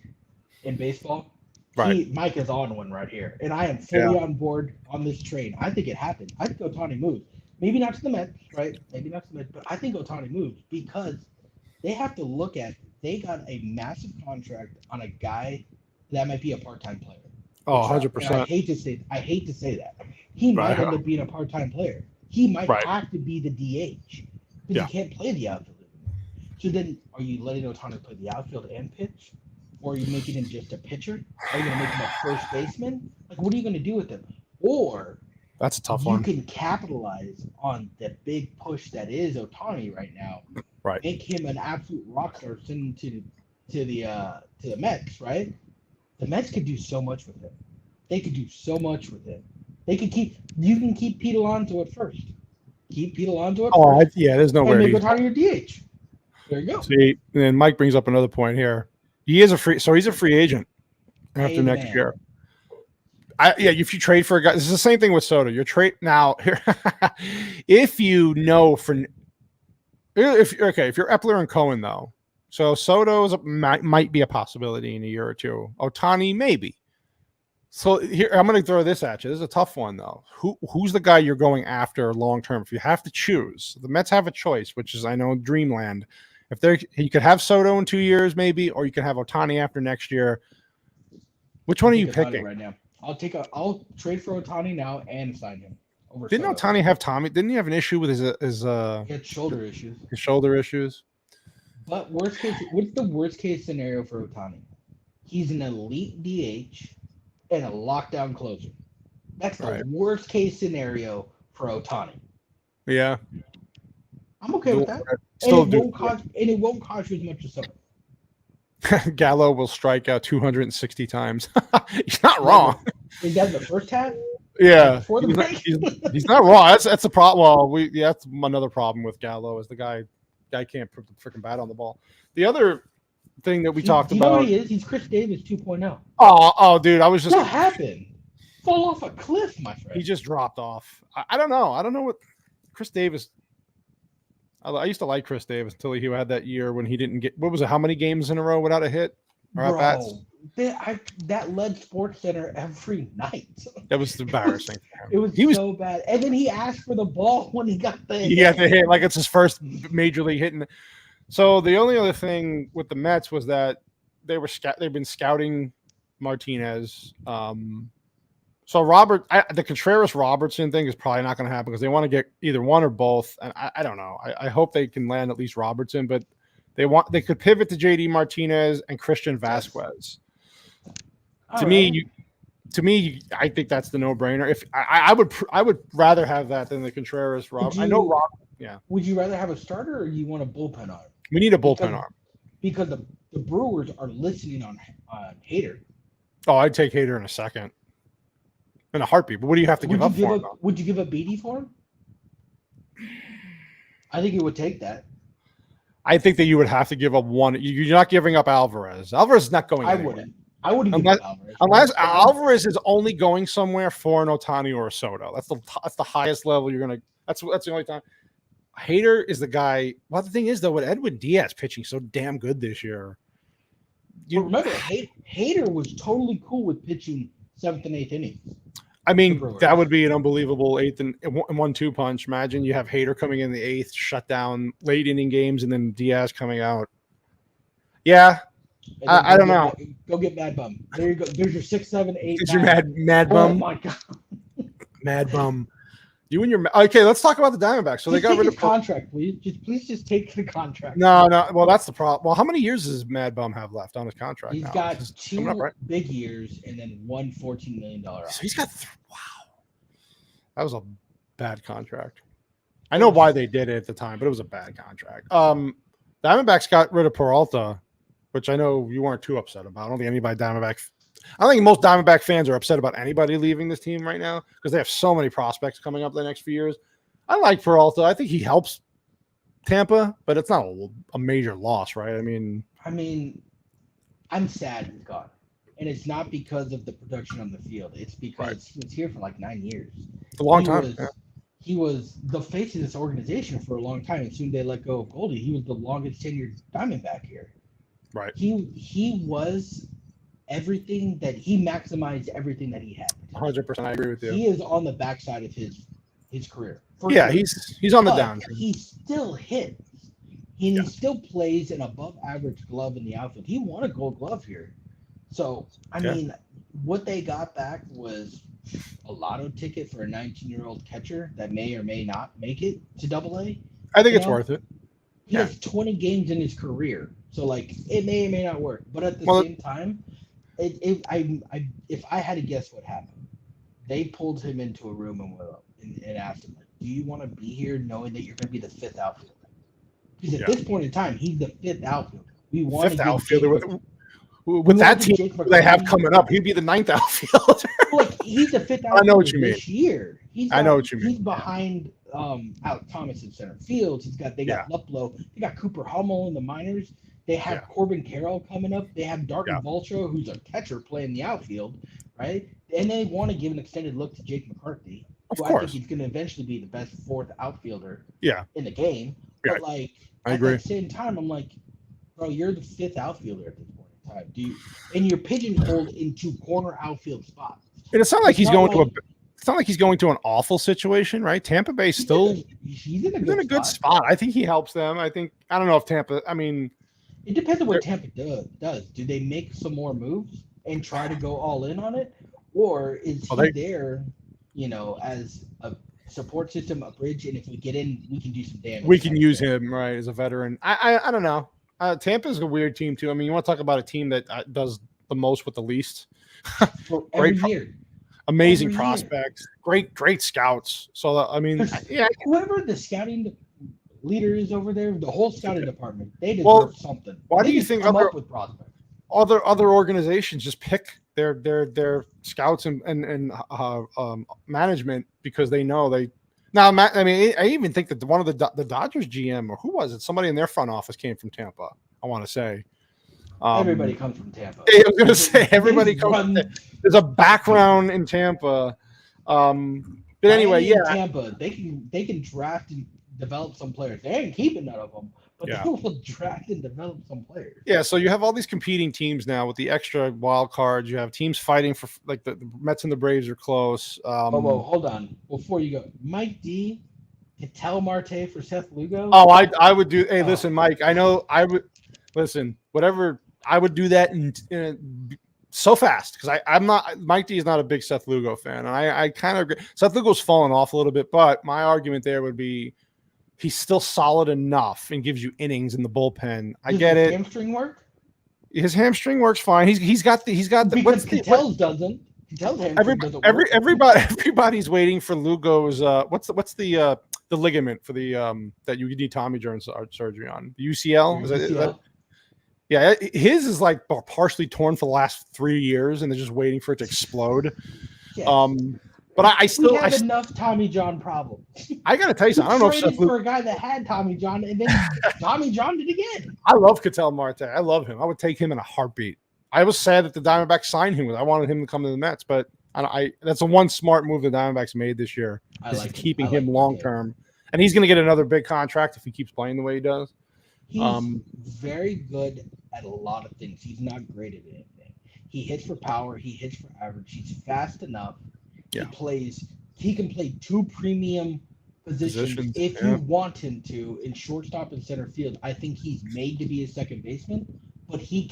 in baseball. Right. Mike is on one right here, and I am fully on board on this train. I think it happened. I think Ohtani moves. Maybe not to the Mets, right? Maybe not to the Mets, but I think Ohtani moves because they have to look at they got a massive contract on a guy that might be a part-time player. Oh, 100%. I hate to say that. He might end up being a part-time player. He might have to be the DH because he can't play the outfield anymore. So then, are you letting Ohtani play the outfield and pitch? Or are you making him just a pitcher? Are you going to make him a first baseman? Like, what are you going to do with him? Or that's a tough one. You can capitalize on the big push that is Ohtani right now. Right. Make him an absolute rock star, send him to the Mets, right? The Mets could do so much with him. They could do so much with him. You can keep Pete Alonso at first. Keep Pete Alonso at first. There's no way. And make Ohtani your DH. There you go. See, and then Mike brings up another point here. He's a free agent after next year. If you trade for a guy, this is the same thing with Soto. You're trade now here. If you're Epler and Cohen though, So Soto might be a possibility in a year or two. Ohtani, maybe. So here, I'm going to throw this at you. This is a tough one, though. Who's the guy you're going after long term? If you have to choose, the Mets have a choice, which is, I know, dreamland. If you could have Soto in 2 years, maybe, or you could have Ohtani after next year. Which one are you picking right now? I'll trade for Ohtani now and sign him. Didn't Ohtani have Tommy? Didn't he have an issue with his he had shoulder issues? His shoulder issues. But worst case, what's the worst case scenario for Ohtani? He's an elite DH and a lockdown closer. That's the worst case scenario for Ohtani. Yeah, I'm okay with that. And it won't cost you as much as something. Gallo will strike out 260 times. He's not wrong. Is that the first half? Yeah, he's not wrong. That's a problem. Well, that's another problem with Gallo is the guy can't put the freaking bat on the ball. The other thing that we talked about. You know what he is? He's Chris Davis 2.0. Oh, dude, I was just. What happened? Fall off a cliff, my friend. He just dropped off. I don't know. I don't know what Chris Davis. I used to like Chris Davis until he had that year when he didn't get. What was it? How many games in a row without a hit? Bro, that led Sports Center every night. That was embarrassing. It was so bad. And then he asked for the ball when he got the hit. He got the hit like it's his first major league hitting. So the only other thing with the Mets was that they've been scouting Martinez. So the Contreras Robertson thing is probably not going to happen because they want to get either one or both. And I don't know. I hope they can land at least Robertson, but they could pivot to JD Martinez and Christian Vasquez. To me, I think that's the no-brainer. If I would rather have that than the Contreras Robertson. I know Rob. Yeah. Would you rather have a starter or you want a bullpen arm? We need a bullpen arm because the Brewers are listening on Hader. Oh, I'd take Hader in a second. In a heartbeat, but what do you have to give up for him? Would you give up Beatty for him? I think he would take that. I think that you would have to give up one. You're not giving up Alvarez. Alvarez is not going anywhere. I wouldn't give up Alvarez. Unless Alvarez is only going somewhere for an Ohtani or a Soto. That's the highest level you're going to. That's the only time. Hader is the guy. Well, the thing is, though, with Edwin Diaz pitching so damn good this year. Remember, Hader was totally cool with pitching 7th and 8th innings. I mean, that would be an unbelievable 8th and 1-2 punch. Imagine you have Hader coming in the 8th, shut down late inning games, and then Diaz coming out. Yeah, I don't know. Go get Mad Bum. There you go. There's your 6, 7, 8. There's your Mad Bum. Oh my god, Mad Bum. You and your okay. Let's talk about the Diamondbacks. So they got rid of contract, please. Please take the contract. No. Well, that's the problem. Well, how many years does Mad Bum have left on his contract? He's got 2 big years and then one $14 million. So he's got wow. That was a bad contract. I know why they did it at the time, but it was a bad contract. Diamondbacks got rid of Peralta, which I know you weren't too upset about. I don't think most Diamondback fans are upset about anybody leaving this team right now because they have so many prospects coming up the next few years. I like Peralta. I think he helps Tampa, but it's not a major loss, right? I mean, I'm sad he's gone. And it's not because of the production on the field. It's because he was here for like 9 years. It's a long time. He was the face of this organization for a long time. As soon as they let go of Goldie, he was the longest tenured Diamondback here. Right. He was everything that he maximized everything that he had. 100%. I agree with you. He is on the backside of his career. Yeah, he's on the downtrend. He still hits. He still plays an above average glove in the outfield. He won a Gold Glove here. So, I mean, what they got back was a lotto ticket for a 19-year-old catcher that may or may not make it to Double-A. I think it's worth it. He has 20 games in his career. So, like, it may or may not work. But at the same time, if I had to guess what happened, they pulled him into a room and asked him, like, do you want to be here knowing that you're going to be the 5th outfielder? Because at this point in time, he's the 5th outfielder. We want 5th outfielder. With that team they have coming up, he'd be the 9th outfielder. Like, he's the 5th outfielder. I know what you mean. This year. I know what you mean. He's behind Alec Thomas in center field. They got Luplow. They got Cooper Hummel in the minors. They have Corbin Carroll coming up. They have Darton Vultro, who's a catcher, playing the outfield, right? And they want to give an extended look to Jake McCarthy, who I think he's going to eventually be the best 4th outfielder in the game. But, like, I agree. At the same time, I'm like, Bro, you're the 5th outfielder at this point in time. And you're pigeonholed into corner outfield spots. And it's not like he's going to it's not like he's going to an awful situation, right? Tampa Bay still he's in a good spot. I think he helps them. I don't know if Tampa. I mean, it depends on what Tampa does. Do they make some more moves and try to go all in on it, or is he there, as a support system, a bridge, and if we get in, we can do some damage. We can use him, right, as a veteran. I don't know. Tampa's a weird team too. I mean, you want to talk about a team that does the most with the least. Every year. Amazing prospects, great scouts. So I mean, whoever the scouting leader is over there, the whole scouting department, they deserve something. Why do you think up with prospects? Other organizations just pick their scouts and management because they know they. Now, I mean, I even think that one of the Dodgers GM, or who was it? Somebody in their front office came from Tampa. I want to say. Everybody comes from Tampa. I was going to say everybody comes from Tampa. There's a background in Tampa. But anyway, Tampa, they can draft and develop some players. They ain't keeping none of them, but they will draft and develop some players. Yeah, so you have all these competing teams now with the extra wild cards. You have teams fighting for, like, the Mets and the Braves are close. Whoa, hold on. Before you go, Mike D, Ketel Marte for Seth Lugo? Oh, I would do – hey, listen, Mike, I know I would – listen, whatever – I would do that in so fast because I'm not – Mike D is not a big Seth Lugo fan, and I kind of agree. Seth Lugo's fallen off a little bit, but my argument there would be he's still solid enough and gives you innings in the bullpen. I get it. Hamstring work? His hamstring works fine. He's got the because Ketel's doesn't. Ketel's hamstring doesn't work. Everybody's waiting for Lugo's what's the ligament for the that you need Tommy John surgery on? The UCL? Is that yeah, his is like partially torn for the last 3 years, and they're just waiting for it to explode. Yes. But I still have enough Tommy John problems. I got to tell you something. I don't know if Seth for a guy that had Tommy John, and then Tommy John did again. I love Ketel Marte. I love him. I would take him in a heartbeat. I was sad that the Diamondbacks signed him. I wanted him to come to the Mets, but that's the one smart move the Diamondbacks made this year. Keeping him long term, and he's going to get another big contract if he keeps playing the way he does. He's very good at a lot of things. He's not great at anything. He hits for power. He hits for average. He's fast enough. Yeah. He can play 2 premium positions if you want him to in shortstop and center field. I think he's made to be a second baseman, but he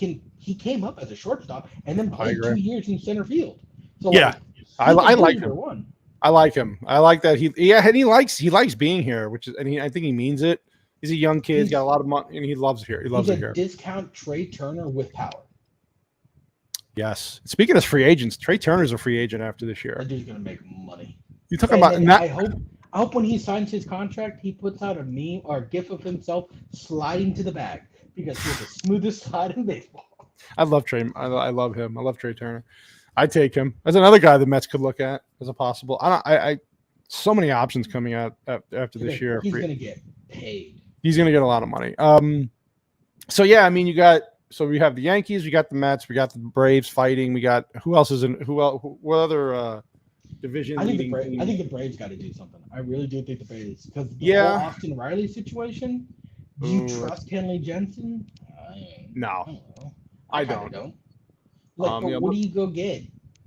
came up as a shortstop and then played 2 years in center field. So I like him. I like him. I like that and he likes being here, I think he means it. He's a young kid. He's got a lot of money, and he loves it here. He loves it here. Discount Trey Turner with power. Yes. Speaking of free agents, Trey Turner's a free agent after this year. That dude's gonna make money. You're talking about I hope when he signs his contract, he puts out a meme or a gif of himself sliding to the bag because he's the smoothest slide in baseball. I love Trey. I love him. I love Trey Turner. I take him. That's another guy the Mets could look at as a possible. So many options coming out after this year. He's gonna get paid. He's going to get a lot of money. So yeah, I mean, we have the Yankees, we got the Mets, we got the Braves fighting. We got who else is in what other division? I think the Braves got to do something. I really do think the Braves because the whole Austin Riley situation. Do you trust Kenley Jensen? No, I don't. Like, what do you go get?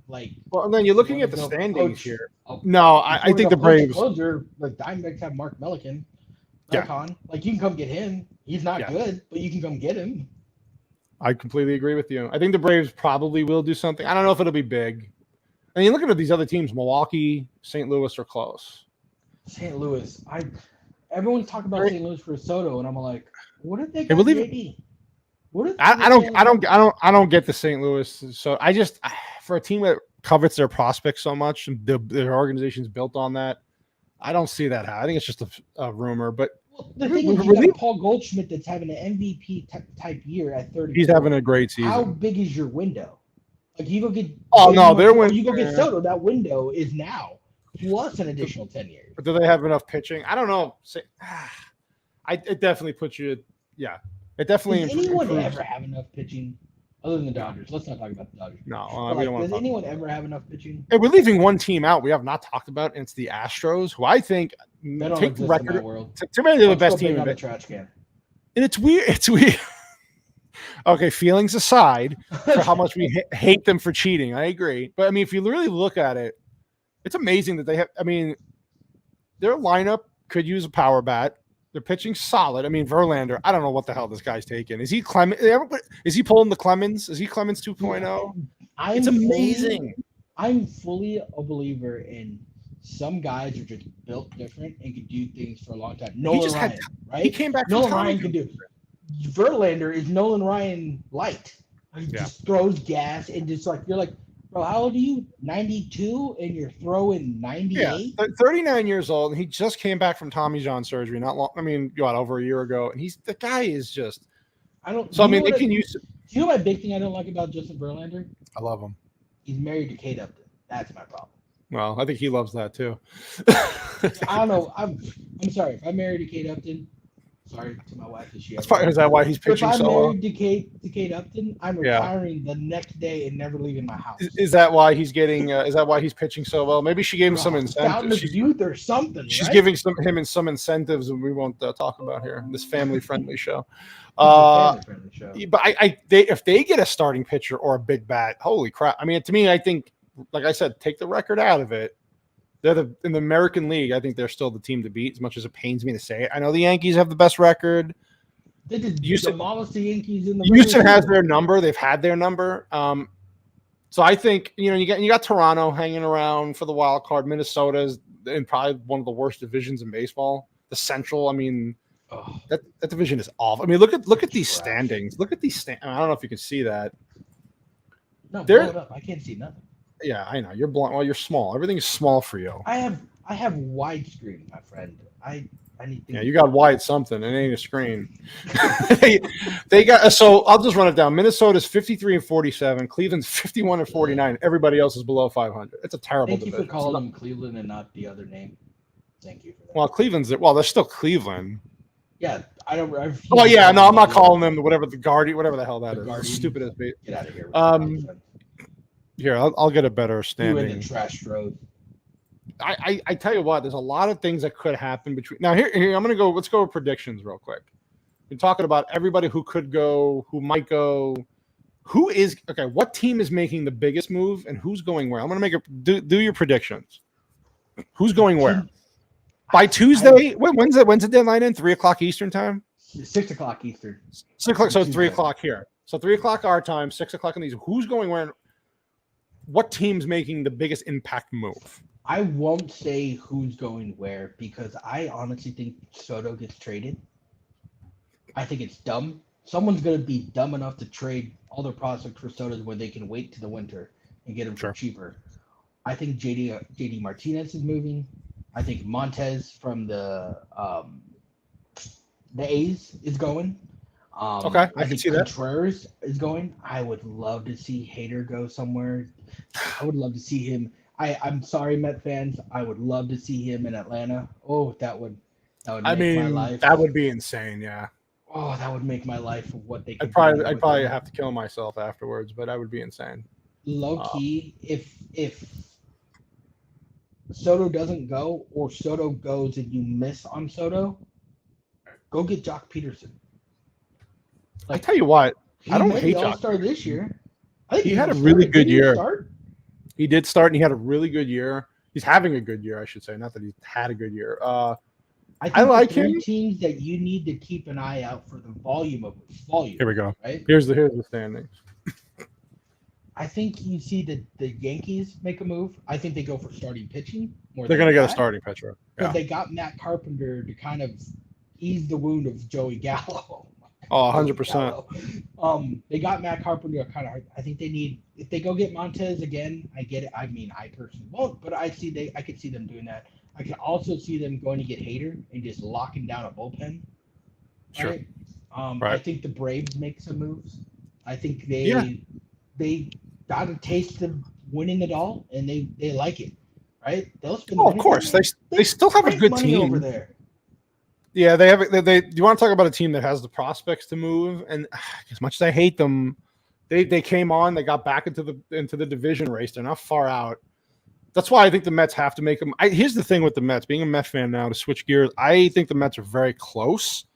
Like, well, and then you're looking at the standings here. No, I think the Braves. Closer, like Diamondbacks have Mark Melican. Icon. Like, you can come get him. He's not good, but you can come get him. I completely agree with you. I think the Braves probably will do something. I don't know if it'll be big. I mean, looking at these other teams, Milwaukee, St. Louis are close. St. Louis. Everyone's talking about St. Louis for Soto, and I'm like, what if they got JD? I don't get the St. Louis. So I just, for a team that covets their prospects so much, and their organization's built on that, I don't see that. I think it's just a rumor, but the thing is, you got Paul Goldschmidt that's having an MVP type year at 30. He's having a great season. How big is your window? Like, you go get. You go get Soto. That window is now plus an additional 10 years. But do they have enough pitching? I don't know. It definitely puts you. Yeah, it definitely. Does anyone ever have enough pitching? Other than the Dodgers. Let's not talk about the Dodgers. No, we don't want to. Does anyone ever have enough pitching? Hey, we're leaving one team out we have not talked about, and it's the Astros, who I think take the record. To me, they're the best team in the trash can. And it's weird. It's weird. Okay, feelings aside, for how much we hate them for cheating, I agree. But I mean, if you really look at it, it's amazing that they have. I mean, their lineup could use a power bat. They're pitching solid. I mean, Verlander, I don't know what the hell this guy's taking. Is he Clemens? Is he pulling the Clemens? Is he Clemens 2.0? It's amazing. I'm fully a believer in some guys are just built different and can do things for a long time. Nolan Ryan, right? He came back from Nolan Ryan can do. Verlander is Nolan Ryan light. He just throws gas and just like you're like, bro, how old are you? 92 and you're throwing 98? Yeah, 39 years old, and he just came back from Tommy John surgery not long. I mean, over a year ago, and the guy is just. I don't. So I mean, they can use. You know my big thing I don't like about Justin Verlander? I love him. He's married to Kate Upton. That's my problem. Well, I think he loves that too. I don't know. I'm sorry if I'm married to Kate Upton. Sorry to my wife. Is that why he's pitching so well? If I'm married to Kate Upton, I'm retiring the next day and never leaving my house. Is that why he's getting? Is that why he's pitching so well? Maybe she gave him some incentives. She's youth or something. She's giving him some incentives, and we won't talk about here. This family-friendly show. But if they get a starting pitcher or a big bat, holy crap! I mean, to me, I think, like I said, take the record out of it. They're in the American League. I think they're still the team to beat, as much as it pains me to say it. I know the Yankees have the best record. They did demolish the Yankees in the. Houston has their number. They've had their number. So I think you got Toronto hanging around for the wild card. Minnesota's in probably one of the worst divisions in baseball. The Central. I mean, that division is awful. I mean, look at these standings. Look at these. I don't know if you can see that. No, blow it up. I can't see nothing. Yeah, I know. You're blind. Well, you're small. Everything is small for you. I have widescreen, my friend. I need. Yeah, you got wide something. It ain't a screen. they got. So I'll just run it down. Minnesota's 53-47. Cleveland's 51-49. Everybody else is below 500. It's a terrible. Thank you for calling them Cleveland and not the other name. Thank you for that. Well, Cleveland's. Well, they're still Cleveland. Yeah, I don't. Oh yeah, no, I'm not calling them whatever the Guardian, whatever the hell that is. Guardian. Stupid as bait. Get out of here. Here, I'll get a better standing. You in the trash road. I tell you what, there's a lot of things that could happen between now. Here I'm gonna go. Let's go with predictions real quick. We're talking about everybody who could go, who might go, who is okay. What team is making the biggest move and who's going where? I'm gonna do your predictions. Who's going where? By Tuesday, when's the deadline in? 3:00 Eastern time? 6:00 Eastern. 6 o'clock, so it's 3:00 here. So 3:00 our time, 6:00 in these. Who's going where? What team's making the biggest impact move? I won't say who's going where because I honestly think Soto gets traded. I think it's dumb. Someone's going to be dumb enough to trade all their prospects for Soto when they can wait to the winter and get them for cheaper. I think JD Martinez is moving. I think Montez from the A's is going. Okay, I can see that. Contreras is going. I would love to see Hader go somewhere. I would love to see him. I'm sorry, Met fans. I would love to see him in Atlanta. Oh, that would make my life. That would be insane. Yeah. Oh, that would make my life what they could I'd probably have to kill myself afterwards, but that would be insane. Low key, if Soto doesn't go or Soto goes and you miss on Soto, go get Jock Peterson. I tell you what, I don't hate Jock. All-Star this year. I think he had a really good year. He did start, and he had a really good year. He's having a good year, I should say. Not that he's had a good year. I like him. Teams that you need to keep an eye out for the volume. Here we go. Right? Here's the standings. I think you see the Yankees make a move. I think they go for starting pitching. They're going to get a starting pitcher. Because they got Matt Carpenter to kind of ease the wound of Joey Gallo. Oh, 100%. They got Matt Carpenter kind of. I think they need if they go get Montez again. I get it. I mean, I personally won't, but I could see them doing that. I can also see them going to get Hader and just locking down a bullpen. Sure. Right? Right. I think the Braves make some moves. I think they got a taste of winning it all, and they like it. Right? They'll spend. Of course, they still have a good team over there. Yeah, they have. They you want to talk about a team that has the prospects to move, and as much as I hate them, they came on. They got back into the division race. They're not far out. That's why I think the Mets have to make them. Here's the thing with the Mets. Being a Mets fan now, to switch gears, I think the Mets are very close.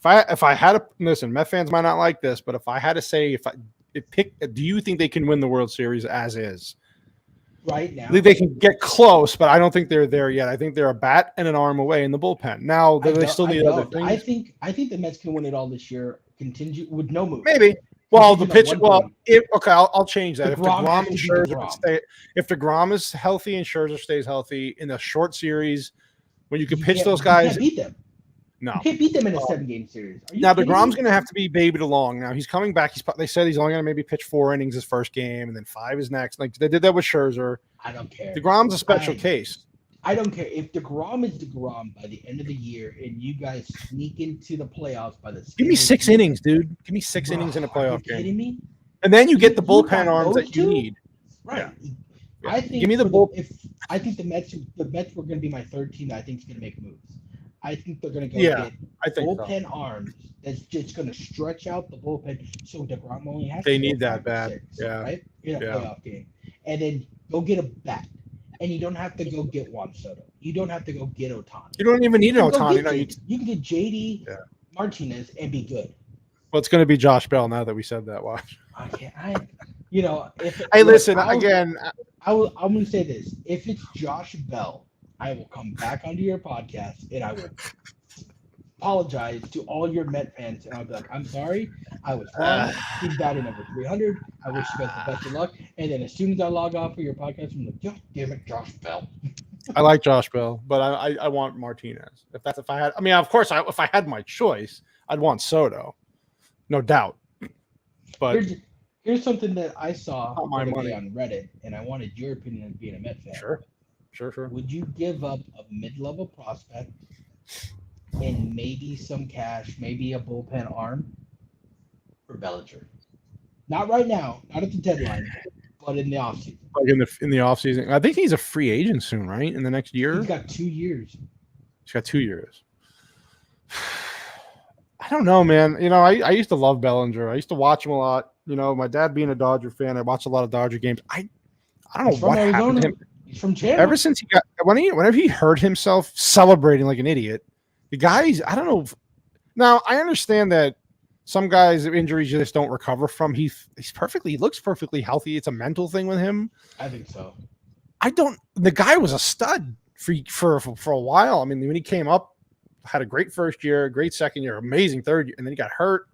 If I had to listen, Met fans might not like this, but if I had to say, do you think they can win the World Series as is? Right now, I think they can get close, but I don't think they're there yet. I think they're a bat and an arm away in the bullpen. Now, do they still need other things? I think the Mets can win it all this year, contingent with no move. Maybe. Well, the pitch. Well, I'll change that. DeGrom if DeGrom is healthy and Scherzer stays healthy in a short series, when you can pitch those you guys, can't beat them. No, you can't beat them in a 7-game series. Now DeGrom's going to have to be babied along. Now he's coming back. They said he's only going to maybe pitch 4 innings his first game, and then 5 is next. Like they did that with Scherzer. I don't care. DeGrom's a special case. I don't care if DeGrom is DeGrom by the end of the year, and you guys sneak into the playoffs by the. Give me 6 innings, dude. Give me 6 innings in a playoff game. Are you kidding me? And then you get the bullpen arms that you need. Right. Yeah. I think. Give me the bull. I think the Mets were going to be my third team that I think is going to make moves. I think they're going to go get bullpen arms that's just going to stretch out the bullpen so DeGrom only has. They need that bad. 6, right? In a playoff game, and then go get a bat. And you don't have to go get Juan Soto. You don't have to go get Ohtani. You don't even need an Ohtani. You can get JD Martinez and be good. Well, it's going to be Josh Bell now that we said that. Watch. I can't. If hey, listen again. I'm going to say this: if it's Josh Bell, I will come back onto your podcast and I will apologize to all your Met fans, and I'll be like, "I'm sorry, I was wrong. He's batting over 300. I wish you guys the best of luck." And then as soon as I log off for your podcast, I'm like, "God damn it, Josh Bell." I like Josh Bell, but I want Martinez. If I had, I mean, of course, if I had my choice, I'd want Soto, no doubt. But here's something that I saw on Reddit, and I wanted your opinion as being a Met fan. Sure. Would you give up a mid-level prospect and maybe some cash, maybe a bullpen arm for Bellinger? Not right now, not at the deadline, but in the offseason. Like in the offseason. I think he's a free agent soon, right? In the next year? He's got 2 years. He's got 2 years. I don't know, man. I used to love Bellinger. I used to watch him a lot. My dad being a Dodger fan, I watched a lot of Dodger games. I don't know what happened to him. He's from Chandler. Ever since whenever he hurt himself celebrating like an idiot, the guys, I don't know. Now, I understand that some guys' injuries you just don't recover from. He looks perfectly healthy. It's a mental thing with him. I think so. The guy was a stud for a while. I mean, when he came up, had a great first year, great second year, amazing third year, and then he got hurt.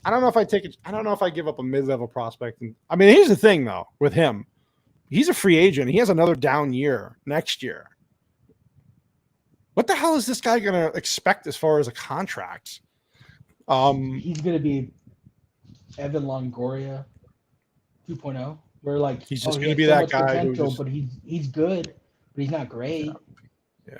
I don't know if I take it. I don't know if I give up a mid-level prospect. I mean, here's the thing though with him. He's a free agent. He has another down year next year. What the hell is this guy going to expect as far as a contract? He's going to be Evan Longoria 2.0. Where he's just going to be that guy. But he's good, but he's not great. Yeah.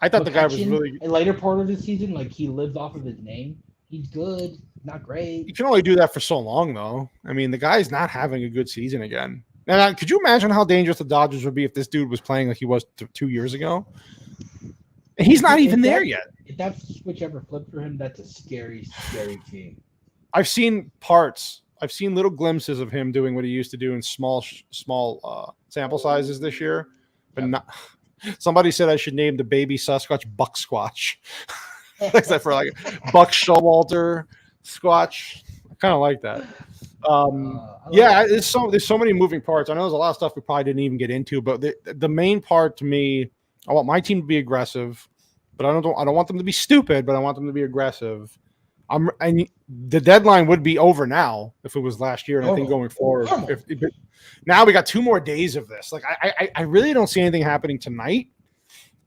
I thought the guy was really. A later part of the season, he lives off of his name. He's good, not great. You can only do that for so long, though. I mean, the guy's not having a good season again. Now, could you imagine how dangerous the Dodgers would be if this dude was playing like he was 2 years ago? And he's not even there yet. If that switch ever flipped for him, that's a scary, scary team. I've seen parts. I've seen little glimpses of him doing what he used to do in small sample sizes this year, but not. Somebody said I should name the baby Sasquatch Buck Squatch, except for Buck Showalter Squatch. I kind of like that. There's so many moving parts. I know there's a lot of stuff we probably didn't even get into, but the main part to me, I want my team to be aggressive, but I don't want them to be stupid, but I want them to be aggressive. And the deadline would be over now if it was last year, and I think going forward, now we got 2 more days of this. I really don't see anything happening tonight.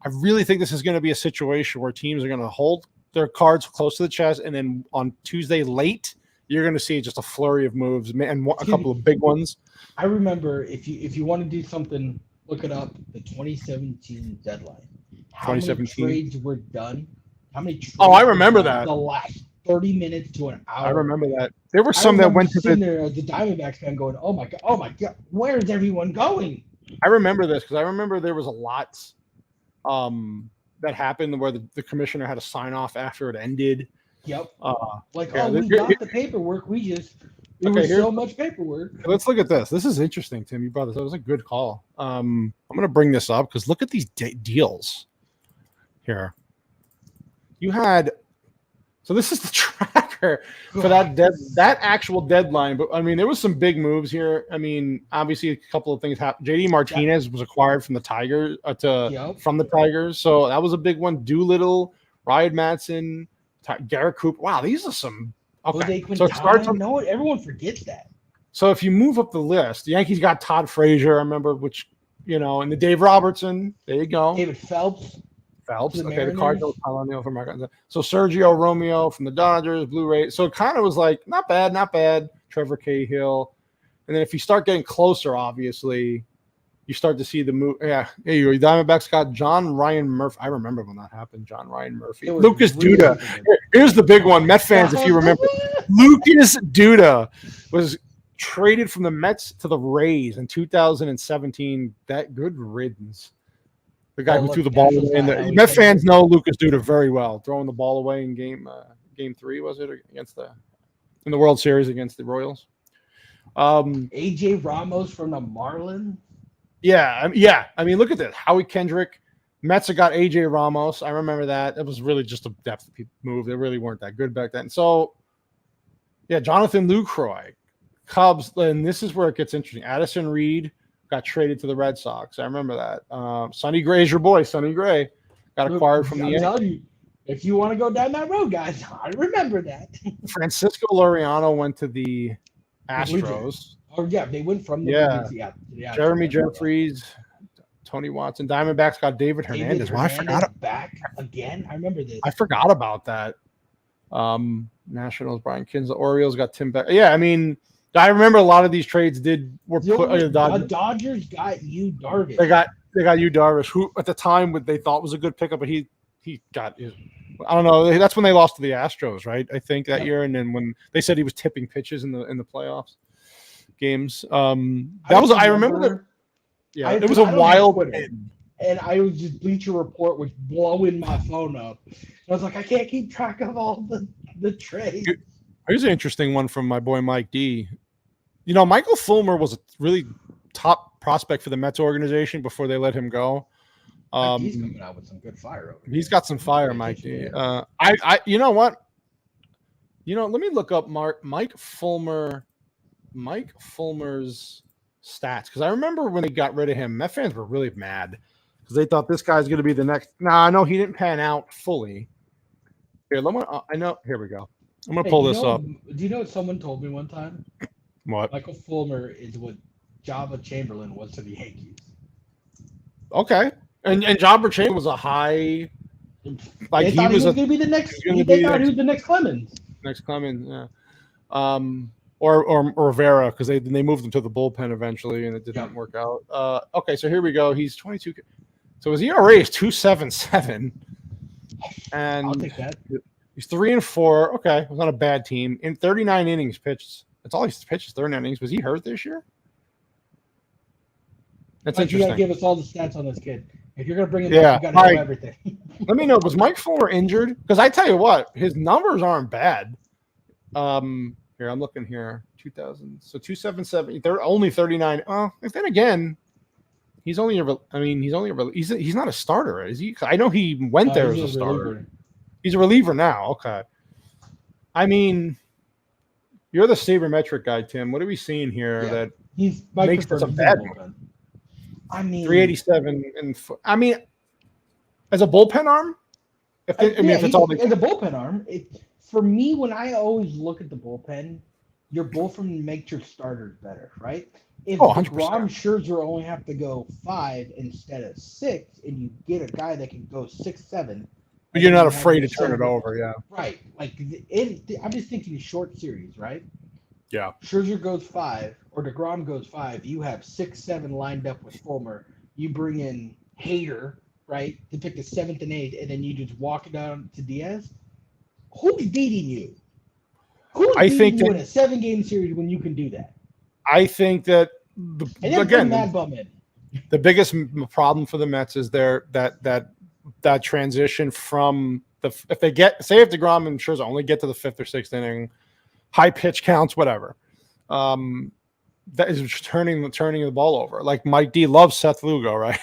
I really think this is going to be a situation where teams are going to hold their cards close to the chest, and then on Tuesday late, you're going to see just a flurry of moves and a couple of big ones. I remember if you want to do something, look it up. The 2017 deadline. How many trades were done? How many? Trades I remember that. The last 30 minutes to an hour. I remember that. There were some that went to the Diamondbacks fan going, "Oh my god, where is everyone going?" I remember this because I remember there was a lot that happened where the commissioner had to sign off after it ended. Yep. We got the paperwork. There was so much paperwork. Let's look at this. This is interesting, Tim. You brought this up. It was a good call. I'm going to bring this up because look at these deals here. you had. So this is the tracker for that actual deadline. But I mean, there was some big moves here. I mean, obviously a couple of things happened. JD Martinez was acquired from the Tigers from the Tigers, so that was a big one. Doolittle, Ryan Madsen, Garrett Cooper. Wow, these are some. Okay, so it starts. No, everyone forgets that. So if you move up the list, the Yankees got Todd Frazier, I remember, which and the Dave Robertson. There you go. David Phelps. Okay, the Cardinals, Colonial from so Sergio Romeo from the Dodgers, Blue Rays. So it kind of was like not bad. Trevor Cahill, and then if you start getting closer, obviously, you start to see the move. Yeah, your Diamondbacks got John Ryan Murphy. I remember when that happened. John Ryan Murphy, Lucas Duda. Here's the big one, Met fans, if you remember, Lucas Duda was traded from the Mets to the Rays in 2017. That good riddance. The guy who threw the ball away. The Met fans know Lucas Duda very well. Throwing the ball away in game 3, was it, in the World Series against the Royals? AJ Ramos from the Marlins. Yeah. I mean, look at this. Howie Kendrick. Mets have got AJ Ramos. I remember that. It was really just a depth move. They really weren't that good back then. So, yeah, Jonathan Lucroy, Cubs, and this is where it gets interesting. Addison Reed got traded to the Red Sox. I remember that. Sonny Gray's your boy. Sonny Gray got acquired from the Yankees. If you want to go down that road, guys, I remember that. Francisco Loriano went to the Astros. Oh, yeah, they went from the Jeremy Jeffries, Tony Watson. Diamondbacks got David Hernandez. I forgot back again. I remember this. I forgot about that. Nationals, Brian Kins. The Orioles got Tim Beck. Yeah, I mean, I remember a lot of these trades the Dodgers got Yu Darvish. They got Yu Darvish, who at the time they thought was a good pickup, but he got his. I don't know. That's when they lost to the Astros, right? I think that year, and then when they said he was tipping pitches in the playoffs games. I remember that. Yeah, it was a wild. And I was just Bleacher Report was blowing my phone up. I was like, I can't keep track of all the trades. Here's an interesting one from my boy Mike D. Michael Fulmer was a really top prospect for the Mets organization before they let him go. He's coming out with some good fire over He's got some fire, Mike D. You know what? Let me look up Mike Fulmer's stats, because I remember when they got rid of him, Met fans were really mad because they thought this guy's going to be the next. I know he didn't pan out fully. Here, I know. Here we go. I'm going to pull this up. Do you know what someone told me one time? What? Michael Fulmer is what Java Chamberlain was to the Yankees. Okay. And Jobber Chamberlain was a high. Like he was going to be the next. They thought he was the next Clemens. Next Clemens, yeah. Or Rivera, because they moved him to the bullpen eventually, and it didn't work out. Okay, so here we go. He's 22. So his ERA is 2.77, and I'll take that. He's 3-4. Okay, it was not a bad team. In 39 innings pitched. That's all he's pitched. 39 innings. Was he hurt this year? That's interesting. You got to give us all the stats on this kid. If you're going to bring him up, you got to know everything. Let me know. Was Mike Fulmer injured? Because I tell you what, his numbers aren't bad. Here, I'm looking here. 2000. So 2.77. They're only 39. Then again, he's not a starter, is he? I know he went there as a starter. Reliever. He's a reliever now. Okay. I mean, you're the sabermetric guy, Tim. What are we seeing here that makes this a bad one? I mean, 387 and I mean, as a bullpen arm. If it's all as a bullpen arm, for me, when I always look at the bullpen, your bullpen makes your starters better, right? If DeGrom, Scherzer only have to go 5 instead of 6, and you get a guy that can go 6, 7. But you're not afraid to turn it over, yeah. Right. Like, I'm just thinking short series, right? Yeah. Scherzer goes 5, or DeGrom goes 5. You have 6, 7 lined up with Fulmer. You bring in Hader, right, to pick the 7th and 8th, and then you just walk it down to Diaz. Who's beating you? Who's beating you in a 7-game series when you can do that? I think that the biggest problem for the Mets is that transition from if DeGrom and Scherzer only get to the 5th or 6th inning, high pitch counts, whatever. That is turning the ball over. Like Mike D loves Seth Lugo, right?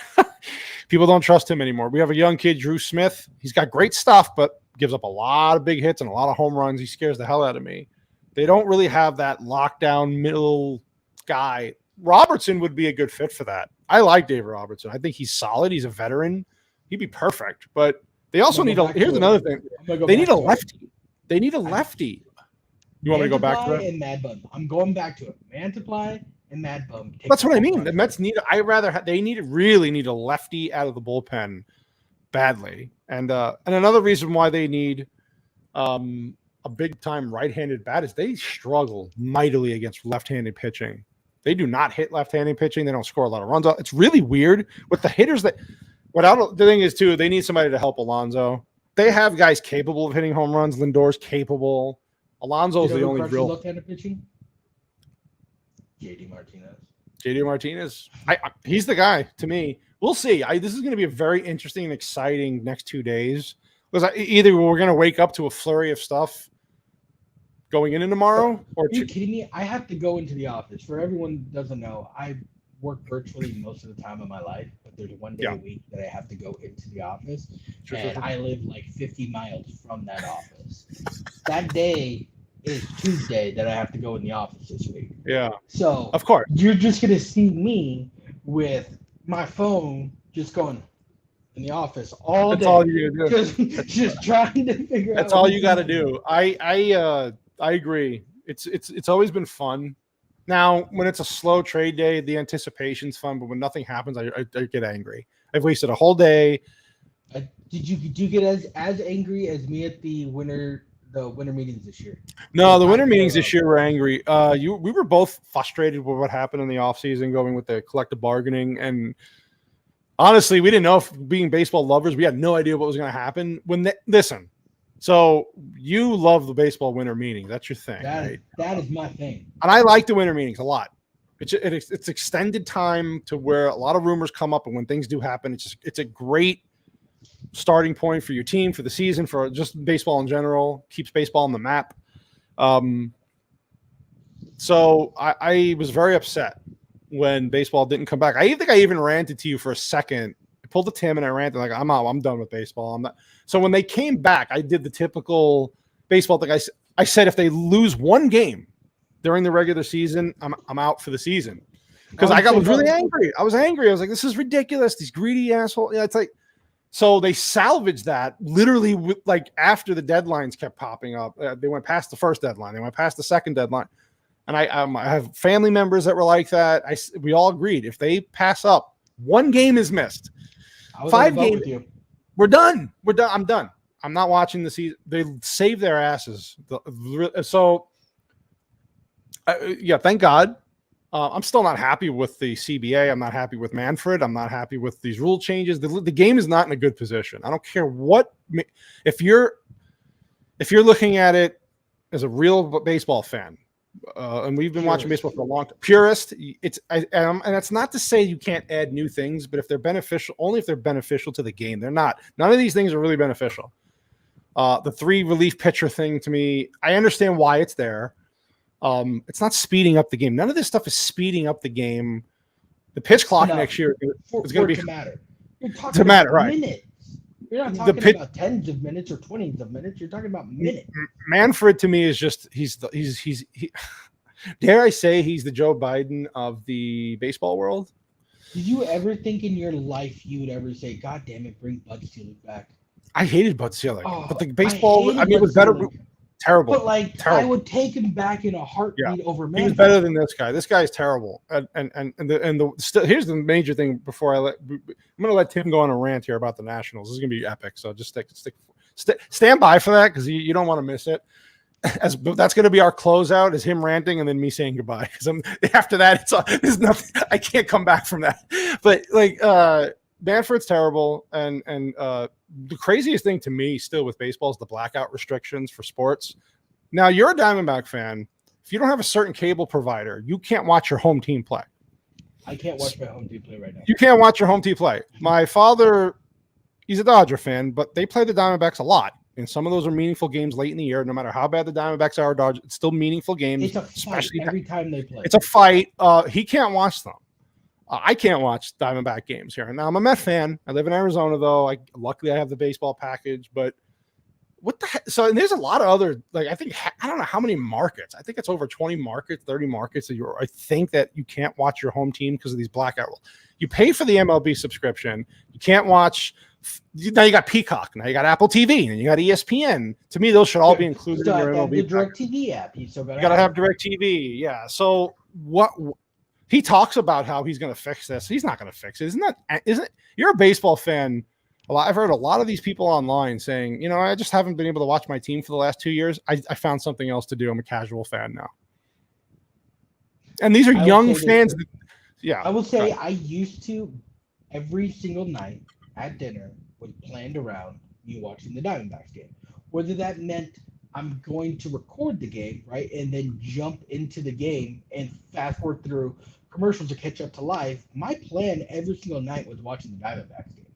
People don't trust him anymore. We have a young kid, Drew Smith. He's got great stuff, but gives up a lot of big hits and a lot of home runs. He scares the hell out of me. They don't really have that lockdown middle guy. Robertson would be a good fit for that. I like David Robertson. I think he's solid. He's a veteran. He'd be perfect. But they also need a. Here's another thing. They need a lefty. They need a lefty. You want me to go back to that? And Mad Bum. I'm going back to it. Mantiply and Mad Bum. That's what I mean. The Mets need. They really need a lefty out of the bullpen badly. And another reason why they need a big time right-handed bat is they struggle mightily against left-handed pitching. They do not hit left-handed pitching. They don't score a lot of runs. It's really weird with the hitters that. The thing is too, they need somebody to help Alonso. They have guys capable of hitting home runs. Lindor's capable. Alonso's the only real left-handed pitching. JD Martinez. He's the guy to me. We'll see. This is going to be a very interesting and exciting next 2 days. Because either we're going to wake up to a flurry of stuff going into tomorrow, or are you kidding me? I have to go into the office. For everyone who doesn't know, I work virtually most of the time of my life, but there's one day a week that I have to go into the office, and I live like 50 miles from that office. That day is Tuesday that I have to go in the office this week. Yeah. So of course you're just gonna see me with my phone just going in the office all day. That's all you do. Just trying to figure out. That's all you got to do. I agree. It's always been fun. Now, when it's a slow trade day, the anticipation's fun, but when nothing happens, I get angry. I've wasted a whole day. Did you get as angry as me at the winter meetings this year? No, the winter meetings this year were angry. We were both frustrated with what happened in the offseason, going with the collective bargaining, and honestly, we didn't know, if being baseball lovers, we had no idea what was going to happen. Listen. So you love the baseball winter meeting. That's your thing. Right? That is my thing. And I like the winter meetings a lot. It's extended time to where a lot of rumors come up, and when things do happen, it's a great starting point for your team, for the season, for just baseball in general. Keeps baseball on the map. So I was very upset when baseball didn't come back. I think I even ranted to you for a second. I pulled the Tim and I ranted like, I'm out. I'm done with baseball. I'm not. So when they came back, I did the typical baseball thing. I said if they lose one game during the regular season, I'm out for the season. Because I was really angry. I was angry. I was like, this is ridiculous. These greedy assholes. Yeah, it's like, so they salvaged that literally with, like, after the deadlines kept popping up. They went past the first deadline. They went past the second deadline. And I have family members that were like that. We all agreed if they pass up, one game is missed. 5 games. We're done. I'm done. I'm not watching the season. They save their asses. So, thank God. I'm still not happy with the CBA. I'm not happy with Manfred. I'm not happy with these rule changes. The game is not in a good position. I don't care what. If you're looking at it as a real baseball fan, and we've been watching baseball for a long time. Purist, and that's not to say you can't add new things, but if they're beneficial, only if they're beneficial to the game. They're not. None of these things are really beneficial. The 3 relief pitcher thing, to me, I understand why it's there. It's not speeding up the game. None of this stuff is speeding up the game. The pitch clock next year is going to be to matter. You're talking to matter, about right? Minutes. You're not talking about tens of minutes or 20s of minutes. You're talking about minutes. Manfred to me is just he's dare I say he's the Joe Biden of the baseball world. Did you ever think in your life you would ever say, "God damn it, bring Bud Selig back"? I hated Bud Selig, but the baseball, it was better. Terrible. But terrible. I would take him back in a heartbeat over Manfred. He was better than this guy. This guy is terrible. Here's the major thing before I'm going to let Tim go on a rant here about the Nationals. This is going to be epic. So just stand by for that, because you don't want to miss it. That's going to be our closeout, is him ranting and then me saying goodbye. Because after that, there's nothing. I can't come back from that. But Manfred's terrible, and the craziest thing to me still with baseball is the blackout restrictions for sports. Now, you're a Diamondback fan. If you don't have a certain cable provider, you can't watch your home team play. I can't watch my home team play right now. You can't watch your home team play. My father, he's a Dodger fan, but they play the Diamondbacks a lot. And some of those are meaningful games late in the year. No matter how bad the Diamondbacks are, Dodgers, it's still meaningful games. It's a fight especially every time they play. It's a fight. He can't watch them. I can't watch Diamondback games here. Now, I'm a Met fan. I live in Arizona, though. Luckily, I have the baseball package. But what the heck? So, and there's a lot of other, like, I don't know how many markets. I think it's over 20 markets, 30 markets that I think that you can't watch your home team because of these blackout rules. You pay for the MLB subscription. You can't watch. Now you got Peacock. Now you got Apple TV, and you got ESPN. To me, those should all be included in your MLB. The Direct TV app. You got to have Direct TV. Yeah. So what he talks about how he's going to fix this. He's not going to fix it. Isn't you're a baseball fan? I've heard a lot of these people online saying, you know, I just haven't been able to watch my team for the last 2 years. I found something else to do. I'm a casual fan now. And these are young fans. Yeah. I will say I used to every single night at dinner was planned around me watching the Diamondbacks game. Whether that meant I'm going to record the game, right, and then jump into the game and fast forward through commercials to catch up to live, my plan every single night was watching the Diamondbacks game.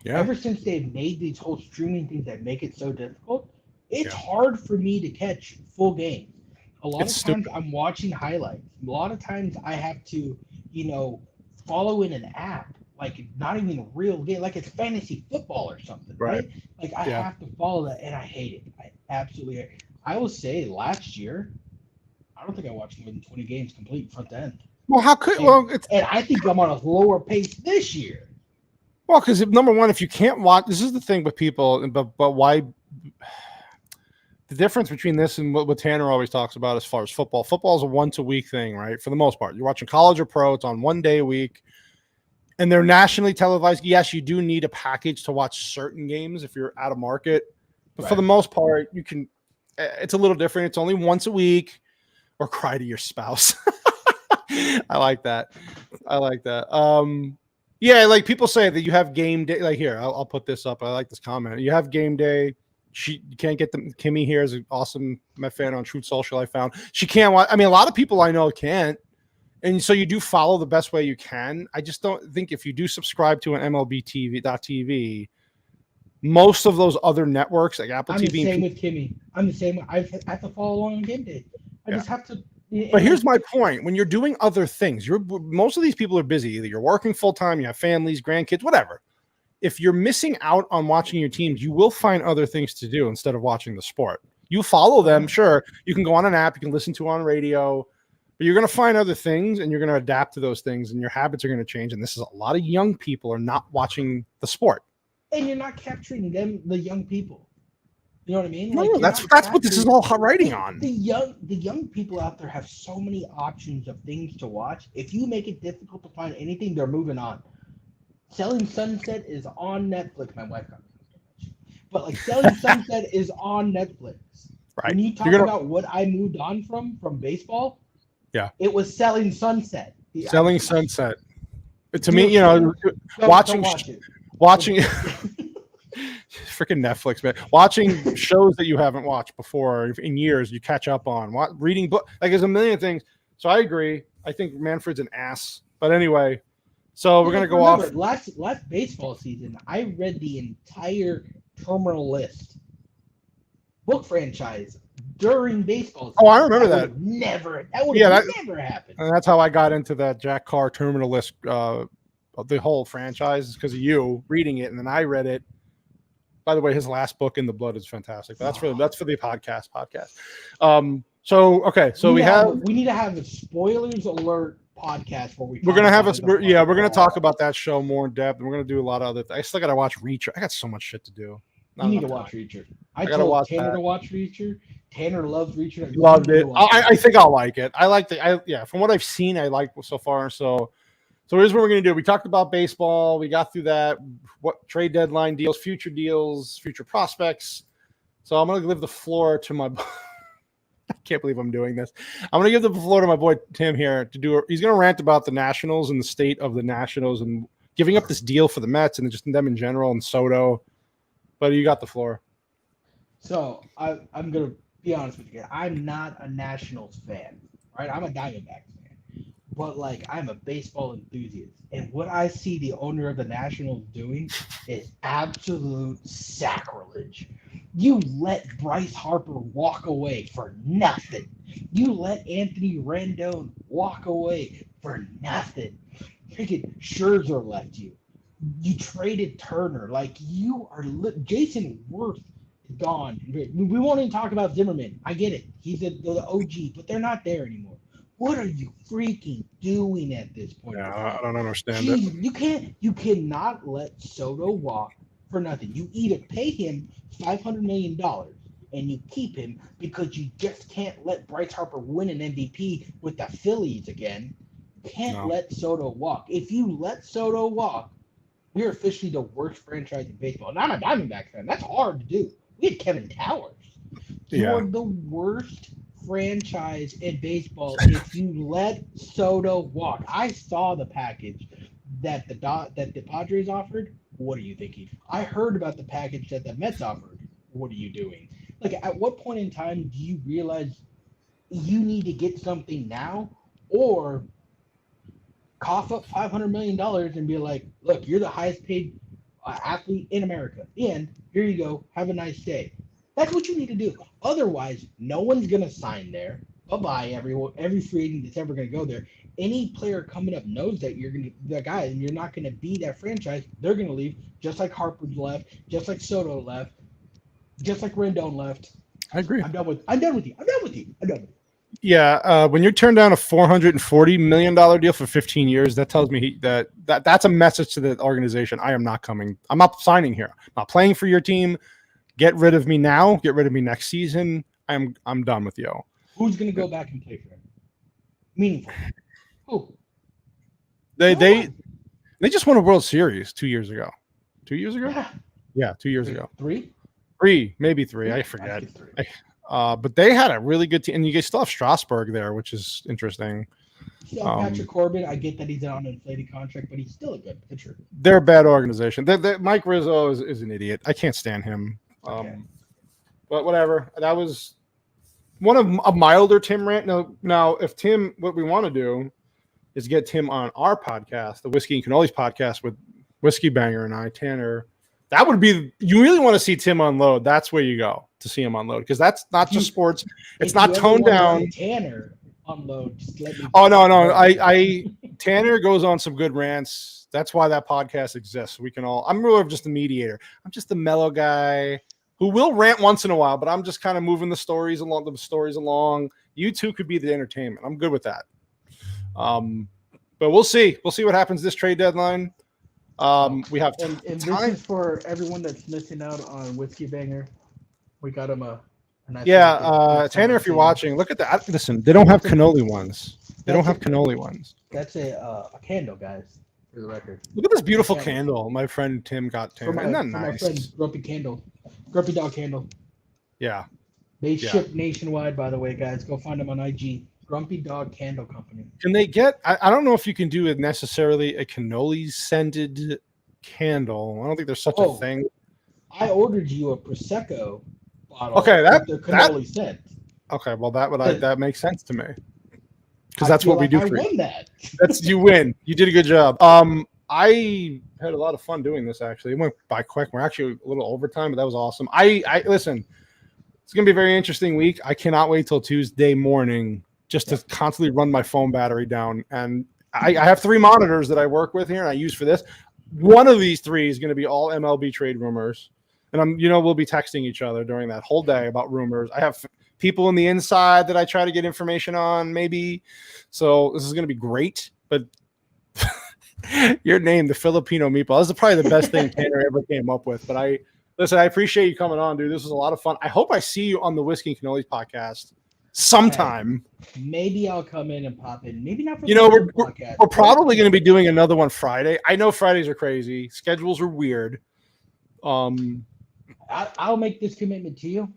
Yeah. Ever since they've made these whole streaming things that make it so difficult, it's hard for me to catch full games. A lot of times I'm watching highlights. A lot of times I have to, you know, follow in an app, like not even a real game, like it's fantasy football or something, right? Like I have to follow that, and I hate it. I absolutely hate it. I will say last year, I don't think I watched more than 20 games complete front to end. Well, how could and I think I'm on a lower pace this year. Well, because number one, if you can't watch, this is the thing with people, but why? The difference between this and what Tanner always talks about as far as football. Football is a once-a-week thing, right? For the most part, you're watching college or pro. It's on one day a week, and they're nationally televised. Yes, you do need a package to watch certain games if you're out of market, but for the most part, you can. It's a little different. It's only once a week, or cry to your spouse. I like that. Yeah, like people say that you have game day. Like here, I'll put this up. I like this comment. You have game day. You can't get them. Kimmy here is an awesome Met fan on Truth Social. I found she can't watch. I mean, a lot of people I know can't, and so you do follow the best way you can. I just don't think if you do subscribe to an MLB TV, most of those other networks like Apple TV. I'm the same with Kimmy. I'm the same. I have to follow along on game day. I just have to. But here's my point. When you're doing other things, most of these people are busy. Either you're working full time, you have families, grandkids, whatever. If you're missing out on watching your teams, you will find other things to do instead of watching the sport. You follow them, sure. You can go on an app, you can listen to on radio, but you're going to find other things and you're going to adapt to those things and your habits are going to change. And this is a lot of young people are not watching the sport. And you're not capturing them, the young people. You know what I mean? No, that's what this is all writing on. The young people out there have so many options of things to watch. If you make it difficult to find anything, they're moving on. Selling Sunset is on Netflix. My wife got me. But like Selling Sunset is on Netflix. Right. When you talk about what I moved on from baseball, it was Selling Sunset. Selling Sunset. To me, you know, watching freaking Netflix, man. Watching shows that you haven't watched before in years, you catch up on. Reading book, like there's a million things. So I agree. I think Manfred's an ass. But anyway, so we're gonna go off. Last baseball season, I read the entire Terminal List book franchise during baseball season. Oh, I remember that. That would never happen. And that's how I got into that Jack Carr Terminal List, the whole franchise, because of you reading it, and then I read it. By the way, his last book, In the Blood, is fantastic. But that's for the podcast. We need to have a spoilers alert podcast where we're gonna have we're gonna talk about that show more in depth, and we're gonna do a lot of other things. I still gotta watch Reacher. I got so much shit to do. You need to watch Reacher. I told Tanner to watch Reacher. Tanner loves Reacher. Loved it. I think I'll like it. I like from what I've seen, I like so far. So here's what we're going to do. We talked about baseball. We got through that. What trade deadline deals, future prospects. So I'm going to give the floor to my I can't believe I'm doing this. I'm going to give the floor to my boy Tim here to do he's going to rant about the Nationals and the state of the Nationals and giving up this deal for the Mets and just them in general and Soto. But you got the floor. So I'm going to be honest with you. I'm not a Nationals fan, right? I'm a Diamondbacks fan. But, like, I'm a baseball enthusiast. And what I see the owner of the Nationals doing is absolute sacrilege. You let Bryce Harper walk away for nothing. You let Anthony Rendon walk away for nothing. Freaking Scherzer left you. You traded Turner. Like, you are Jason Worth gone. We won't even talk about Zimmerman. I get it. He's the OG, but they're not there anymore. What are you freaking doing at this point? Yeah, I don't understand it. Jeez, you cannot let Soto walk for nothing. You either pay him $500 million and you keep him because you just can't let Bryce Harper win an MVP with the Phillies again. Can't let Soto walk. If you let Soto walk, we're officially the worst franchise in baseball. And I'm a Diamondbacks fan. That's hard to do. We had Kevin Towers. You're the worst franchise in baseball if you let Soto walk. I saw the package that the Padres offered. What are you thinking? I heard about the package that the Mets offered. What are you doing? Like, at what point in time do you realize you need to get something now, or cough up $500 million and be like, look, you're the highest paid athlete in America, and here you go, have a nice day. That's what you need to do. Otherwise, no one's gonna sign there. Bye-bye, everyone. Every free agent that's ever gonna go there. Any player coming up knows that you're gonna that guy, and you're not gonna be that franchise. They're gonna leave, just like Harper left, just like Soto left, just like Rendon left. I agree. I'm done with you. Yeah, when you turn down a $440 million deal for 15 years, that tells me that's a message to the organization. I am not coming. I'm not signing here. I'm not playing for your team. Get rid of me now. Get rid of me next season. I'm done with you. Who's going to go back and play for him? Meaningful. Who? They just won a World Series 2 years ago. 2 years ago? Yeah, 2 years ago. Maybe three. I forget. But they had a really good team, and you guys still have Strasburg there, which is interesting. Patrick Corbin, I get that he's on an inflated contract, but he's still a good pitcher. They're a bad organization. Mike Rizzo is an idiot. I can't stand him. Okay. But whatever. That was one of a milder Tim rant. Now, if Tim, what we want to do is get Tim on our podcast, the Whiskey and Cannolis podcast with Whiskey Banger and I, Tanner. That would be, you really want to see Tim unload. That's where you go to see him unload, because that's not just sports. It's not toned down. Tanner unload. Just let me I Tanner goes on some good rants. That's why that podcast exists. We can all. I'm really just the mediator. I'm just the mellow guy who will rant once in a while, but I'm just kind of moving the stories along. You two could be the entertainment. I'm good with that. But we'll see. We'll see what happens this trade deadline. We have and this is for everyone that's missing out on Whiskey Banger. We got him a nice Tanner, if you're watching, look at that. Listen, they don't have cannoli ones. That's a candle, guys, for the record. Look at this beautiful candle my friend Tim got. Isn't that nice? My friend Grumpy Dog Candle. Yeah. They ship nationwide, by the way, guys. Go find them on IG. Grumpy Dog Candle Company. Can they get? I don't know if you can do it necessarily a cannoli scented candle. I don't think there's such a thing. I ordered you a Prosecco bottle. Okay, the cannoli scent. Okay, well that makes sense to me, because that's what we do for you. I won that. You win. You did a good job. I had a lot of fun doing this. Actually, it went by quick. We're actually a little overtime, but that was awesome. I listen. It's gonna be a very interesting week. I cannot wait till Tuesday morning just to constantly run my phone battery down. And I have 3 monitors that I work with here and I use for this. One of these 3 is going to be all MLB trade rumors. And we'll be texting each other during that whole day about rumors. I have people in the inside that I try to get information on, maybe. So this is going to be great. But your name, the Filipino meatball, this is probably the best thing Tanner ever came up with. But I appreciate you coming on, dude. This was a lot of fun. I hope I see you on the Whiskey and Cannolis podcast sometime. Maybe I'll come in and pop in. Maybe not for we're probably going to be doing another one Friday. I know Fridays are crazy. Schedules are weird. I'll make this commitment to you.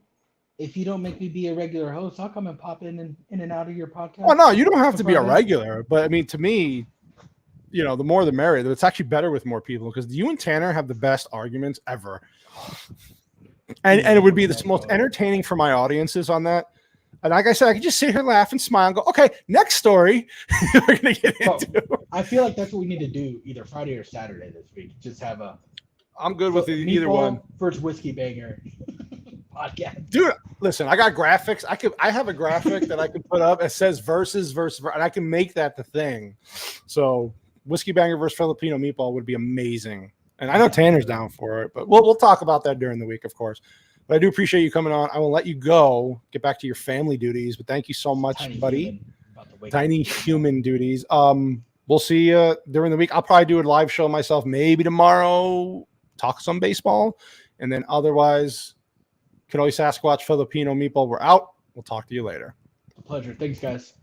If you don't make me be a regular host, I'll come and pop in and out of your podcast. Oh, no, you don't have to be a regular. But, I mean, to me, the more the merrier. It's actually better with more people, because you and Tanner have the best arguments ever. And it would be the most entertaining for my audiences on that. And like I said, I could just sit here, laugh, and smile, and go, okay, next story we're going to get into. I feel like that's what we need to do either Friday or Saturday this week. Just have I'm good with either one. First Whiskey Banger podcast. Dude, listen, I got graphics. I have a graphic that I could put up. It says versus, and I can make that the thing. So Whiskey Banger versus Filipino meatball would be amazing. And I know Tanner's down for it, but we'll talk about that during the week, of course. But I do appreciate you coming on. I will let you go, get back to your family duties. But thank you so much, Tiny buddy. human about to wake Tiny up. human duties. We'll see you during the week. I'll probably do a live show myself, maybe tomorrow, talk some baseball. And then otherwise, CannoliSasquatch Filipino Meatball, we're out. We'll talk to you later. A pleasure. Thanks, guys.